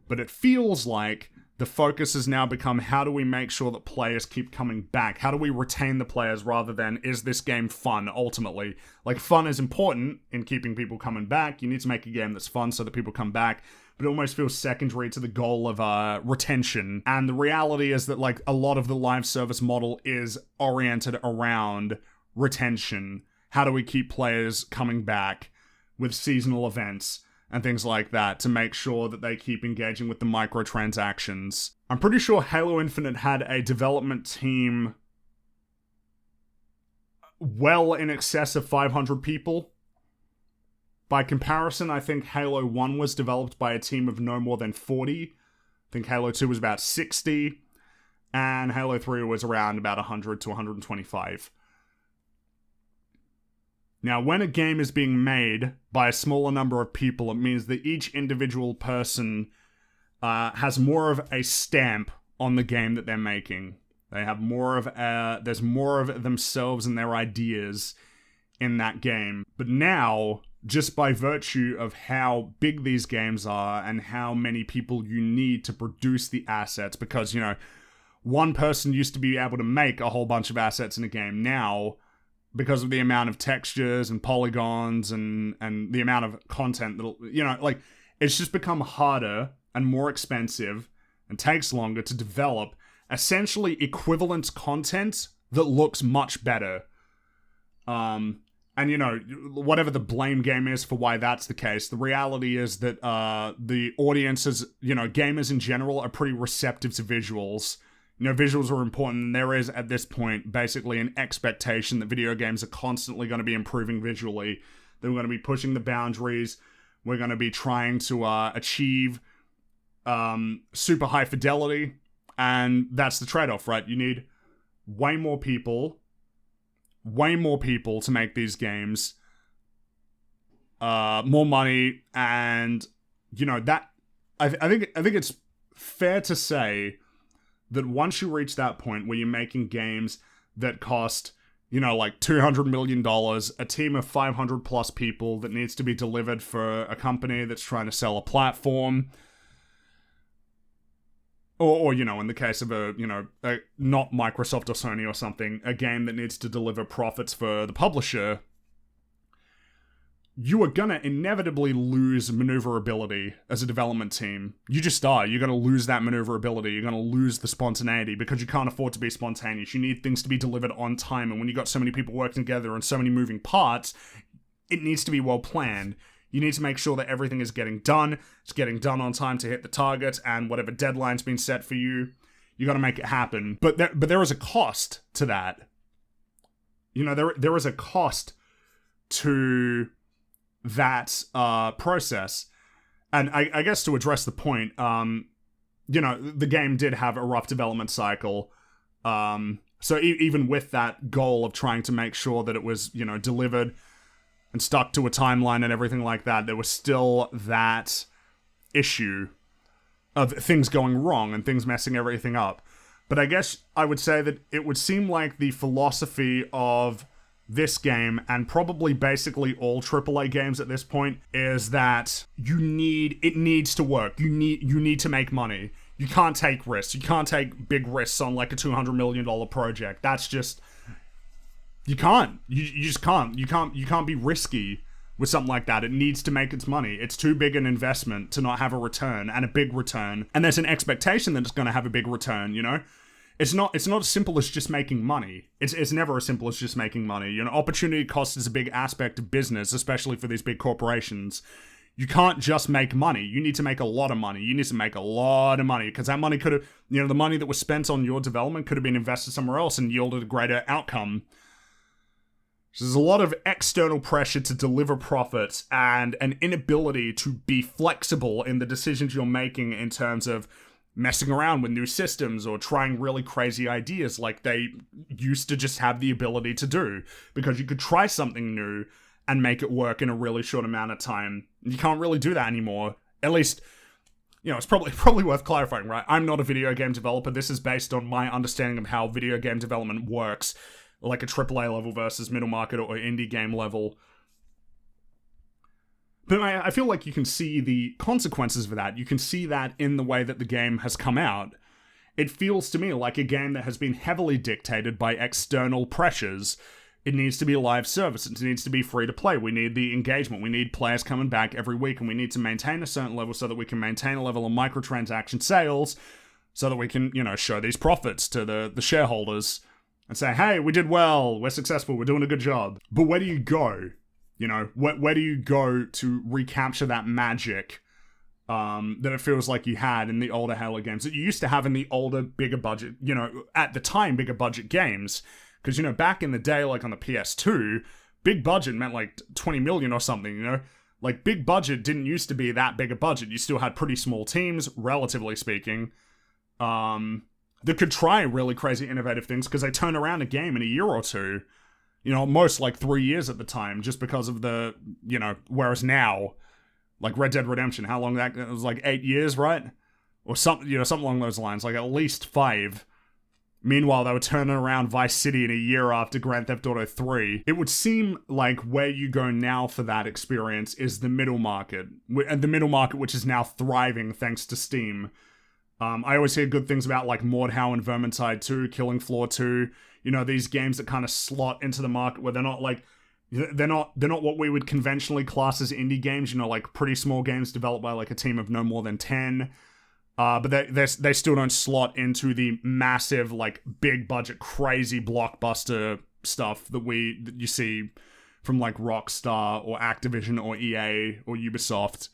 But it feels like the focus has now become, how do we make sure that players keep coming back? How do we retain the players rather than, is this game fun, ultimately? Like, fun is important in keeping people coming back. You need to make a game that's fun so that people come back. But it almost feels secondary to the goal of retention. And the reality is that, like, a lot of the live service model is oriented around retention. How do we keep players coming back with seasonal events and things like that to make sure that they keep engaging with the microtransactions? I'm pretty sure Halo Infinite had a development team well in excess of 500 people. By comparison, I think Halo 1 was developed by a team of no more than 40. I think Halo 2 was about 60. And Halo 3 was around about 100 to 125. Now, when a game is being made by a smaller number of people, it means that each individual person has more of a stamp on the game that they're making. They have more of there's more of themselves and their ideas in that game. But now, just by virtue of how big these games are and how many people you need to produce the assets, because, you know, one person used to be able to make a whole bunch of assets in a game. Now, because of the amount of textures and polygons and the amount of content that'll, you know, like, it's just become harder and more expensive and takes longer to develop essentially equivalent content that looks much better. And, you know, whatever the blame game is for why that's the case, the reality is that the audiences, you know, gamers in general are pretty receptive to visuals. You know, visuals are important, and there is, at this point, basically an expectation that video games are constantly going to be improving visually. They're going to be pushing the boundaries. We're going to be trying to achieve super high fidelity, and that's the trade-off, right? You need way more people to make these games, more money, and, you know, that I think it's fair to say that once you reach that point where you're making games that cost, you know, like $200 million, a team of 500 plus people that needs to be delivered for a company that's trying to sell a platform, or you know, in the case of not Microsoft or Sony or something, a game that needs to deliver profits for the publisher, you are gonna inevitably lose maneuverability as a development team. You just are. You're gonna lose that maneuverability. You're gonna lose the spontaneity because you can't afford to be spontaneous. You need things to be delivered on time, and when you got so many people working together and so many moving parts, it needs to be well planned. You need to make sure that everything is getting done. It's getting done on time to hit the target, and whatever deadline's been set for you, you gotta make it happen. But there is a cost to that. You know, there is a cost to that process. And I guess to address the point, you know, the game did have a rough development cycle. So even with that goal of trying to make sure that it was, you know, delivered and stuck to a timeline and everything like that, there was still that issue of things going wrong and things messing everything up. But I guess I would say that it would seem like the philosophy of this game, and probably basically all AAA games at this point, is that it needs to work. You need to make money. You can't take risks. You can't take big risks on like a $200 million project. That's just, you can't. You just can't. You can't be risky with something like that. It needs to make its money. It's too big an investment to not have a return, and a big return. And there's an expectation that it's going to have a big return, you know? It's not as simple as just making money. It's never as simple as just making money. You know, opportunity cost is a big aspect of business, especially for these big corporations. You can't just make money. You need to make a lot of money. You need to make a lot of money, because that money could have, you know, the money that was spent on your development could have been invested somewhere else and yielded a greater outcome. So there's a lot of external pressure to deliver profits and an inability to be flexible in the decisions you're making in terms of messing around with new systems or trying really crazy ideas like they used to just have the ability to do, because you could try something new and make it work in a really short amount of time. You can't really do that anymore. At least, you know, it's probably worth clarifying, right? I'm not a video game developer. This is based on my understanding of how video game development works, like a AAA level versus middle market or indie game level. But I feel like you can see the consequences of that. You can see that in the way that the game has come out. It feels to me like a game that has been heavily dictated by external pressures. It needs to be a live service. It needs to be free to play. We need the engagement. We need players coming back every week, and we need to maintain a certain level so that we can maintain a level of microtransaction sales so that we can, you know, show these profits to the shareholders and say, hey, we did well. We're successful. We're doing a good job. But where do you go? You know, where do you go to recapture that magic that it feels like you had in the older Halo games that you used to have in the older, bigger budget, you know, at the time, bigger budget games? Because, you know, back in the day, like on the PS2, big budget meant like 20 million or something, you know? Like, big budget didn't used to be that big a budget. You still had pretty small teams, relatively speaking, that could try really crazy, innovative things because they turn around a game in a year or two. You know, most like 3 years at the time, just because of the, you know, whereas now, like Red Dead Redemption, how long that, it was like 8 years, right? Or something, you know, something along those lines, like at least 5. Meanwhile, they were turning around Vice City in a year after Grand Theft Auto 3. It would seem like where you go now for that experience is the middle market. And the middle market, which is now thriving thanks to Steam. I always hear good things about like Mordhau and Vermintide 2, Killing Floor 2. You know, these games that kind of slot into the market where they're not like, they're not what we would conventionally class as indie games. You know, like pretty small games developed by like a team of no more than 10. But they still don't slot into the massive, like, big budget, crazy blockbuster stuff that you see from, like, Rockstar or Activision or EA or Ubisoft.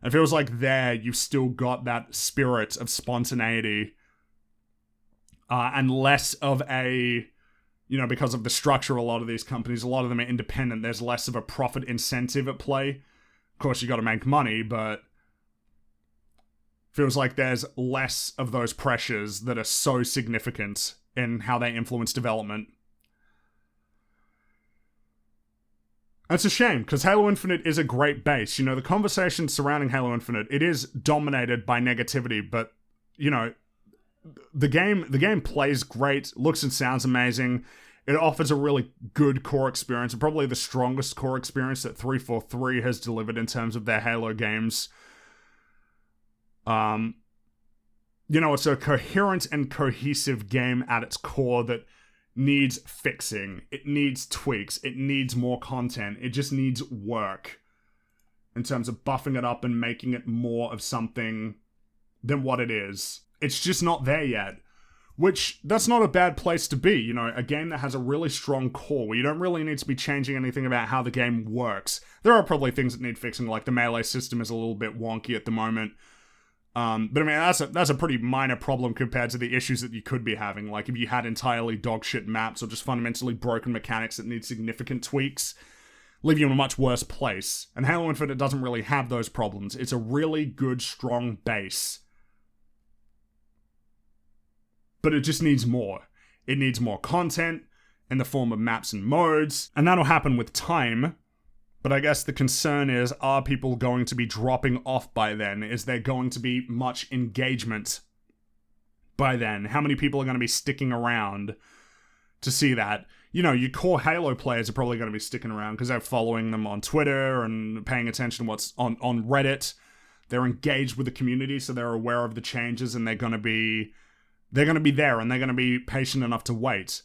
It feels like there you've still got that spirit of spontaneity and less of a, you know, because of the structure of a lot of these companies, a lot of them are independent, there's less of a profit incentive at play. Of course, you got to make money, but feels like there's less of those pressures that are so significant in how they influence development. It's a shame, because Halo Infinite is a great base. You know, the conversation surrounding Halo Infinite, it is dominated by negativity, but, you know, the game plays great, looks and sounds amazing. It offers a really good core experience, and probably the strongest core experience that 343 has delivered in terms of their Halo games. You know, it's a coherent and cohesive game at its core that needs fixing. It needs tweaks. It needs more content. It just needs work in terms of buffing it up and making it more of something than what it is. It's just not there yet, which that's not a bad place to be. You know, a game that has a really strong core where you don't really need to be changing anything about how the game works. There are probably things that need fixing, like the melee system is a little bit wonky at the moment. But I mean, that's a pretty minor problem compared to the issues that you could be having. Like if you had entirely dogshit maps or just fundamentally broken mechanics that need significant tweaks, leave you in a much worse place. And Halo Infinite doesn't really have those problems. It's a really good, strong base. But it just needs more. It needs more content in the form of maps and modes, and that'll happen with time. But I guess the concern is, are people going to be dropping off by then? Is there going to be much engagement by then? How many people are going to be sticking around to see that? You know, your core Halo players are probably going to be sticking around because they're following them on Twitter and paying attention to what's on Reddit. They're engaged with the community, so they're aware of the changes, and they're going to be there, and they're going to be patient enough to wait.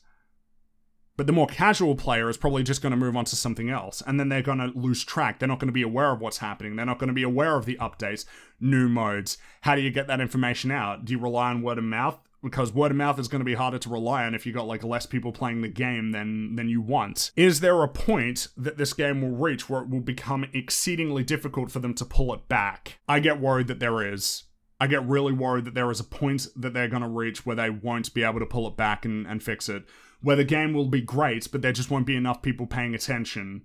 But the more casual player is probably just going to move on to something else, and then they're going to lose track. They're not going to be aware of what's happening. They're not going to be aware of the updates, new modes. How do you get that information out? Do you rely on word of mouth? Because word of mouth is going to be harder to rely on if you got like less people playing the game than you want. Is there a point that this game will reach where it will become exceedingly difficult for them to pull it back? I get worried that there is. I get really worried that there is a point that they're going to reach where they won't be able to pull it back and fix it. Where the game will be great, but there just won't be enough people paying attention.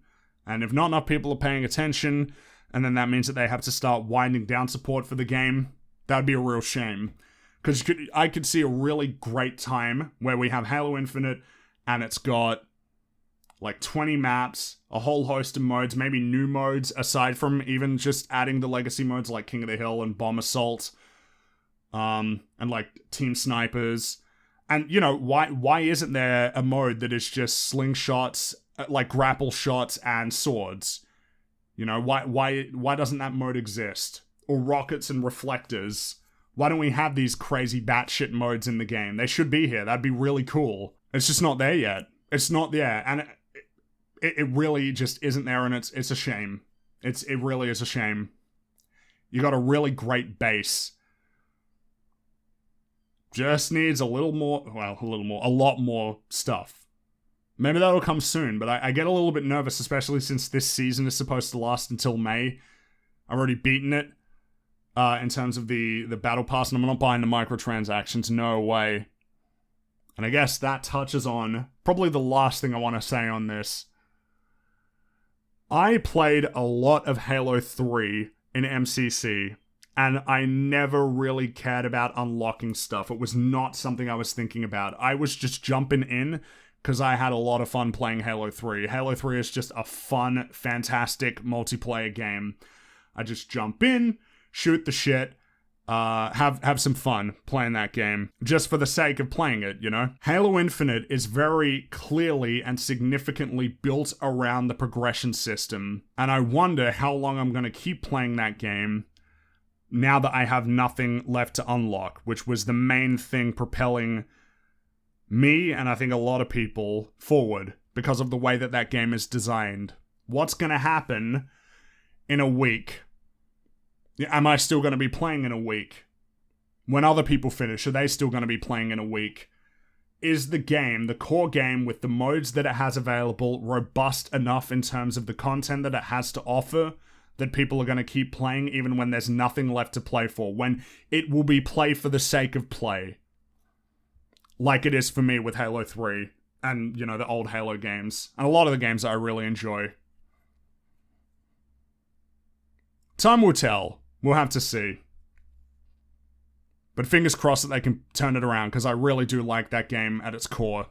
And if not enough people are paying attention, and then that means that they have to start winding down support for the game, that would be a real shame. Because I could see a really great time where we have Halo Infinite, and it's got like 20 maps, a whole host of modes, maybe new modes, aside from even just adding the legacy modes like King of the Hill and Bomb Assault, and like Team Snipers. And, you know, why isn't there a mode that is just slingshots, like grapple shots and swords? You know, why doesn't that mode exist? Or rockets and reflectors? Why don't we have these crazy batshit modes in the game? They should be here. That'd be really cool. It's just not there yet. It's not there. And it really just isn't there, and it's a shame. It really is a shame. You got a really great base. Just needs a lot more stuff. Maybe that'll come soon, but I get a little bit nervous, especially since this season is supposed to last until May. I've already beaten it in terms of the battle pass, and I'm not buying the microtransactions, no way. And I guess that touches on probably the last thing I want to say on this. I played a lot of Halo 3 in MCC, and I never really cared about unlocking stuff. It was not something I was thinking about. I was just jumping in because I had a lot of fun playing Halo 3. Halo 3 is just a fun, fantastic multiplayer game. I just jump in, shoot the shit, have some fun playing that game, just for the sake of playing it, you know? Halo Infinite is very clearly and significantly built around the progression system, and I wonder how long I'm going to keep playing that game now that I have nothing left to unlock, which was the main thing propelling me, and I think a lot of people, forward, because of the way that that game is designed. What's going to happen in a week? Am I still going to be playing in a week? When other people finish, are they still going to be playing in a week? Is the game, the core game with the modes that it has available, robust enough in terms of the content that it has to offer that people are going to keep playing even when there's nothing left to play for? When it will be play for the sake of play. Like it is for me with Halo 3 and, you know, the old Halo games. And a lot of the games that I really enjoy. Time will tell. We'll have to see. But fingers crossed that they can turn it around, because I really do like that game at its core.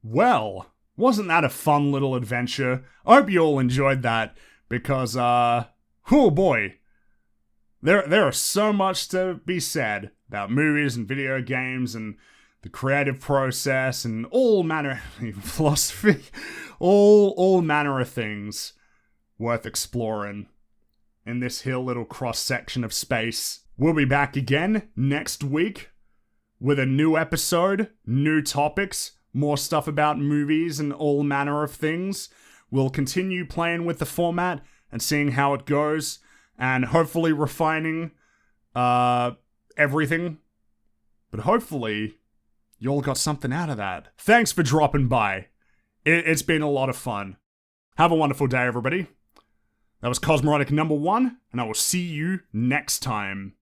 Well, wasn't that a fun little adventure? I hope you all enjoyed that, because, oh boy. There are so much to be said about movies and video games and the creative process and all manner of philosophy, all manner of things worth exploring in this here little cross-section of space. We'll be back again next week with a new episode, new topics, more stuff about movies and all manner of things. We'll continue playing with the format and seeing how it goes, and hopefully refining everything. But hopefully you all got something out of that. Thanks for dropping by. It's been a lot of fun. Have a wonderful day, everybody. That was Cosmoronic number 1, and I will see you next time.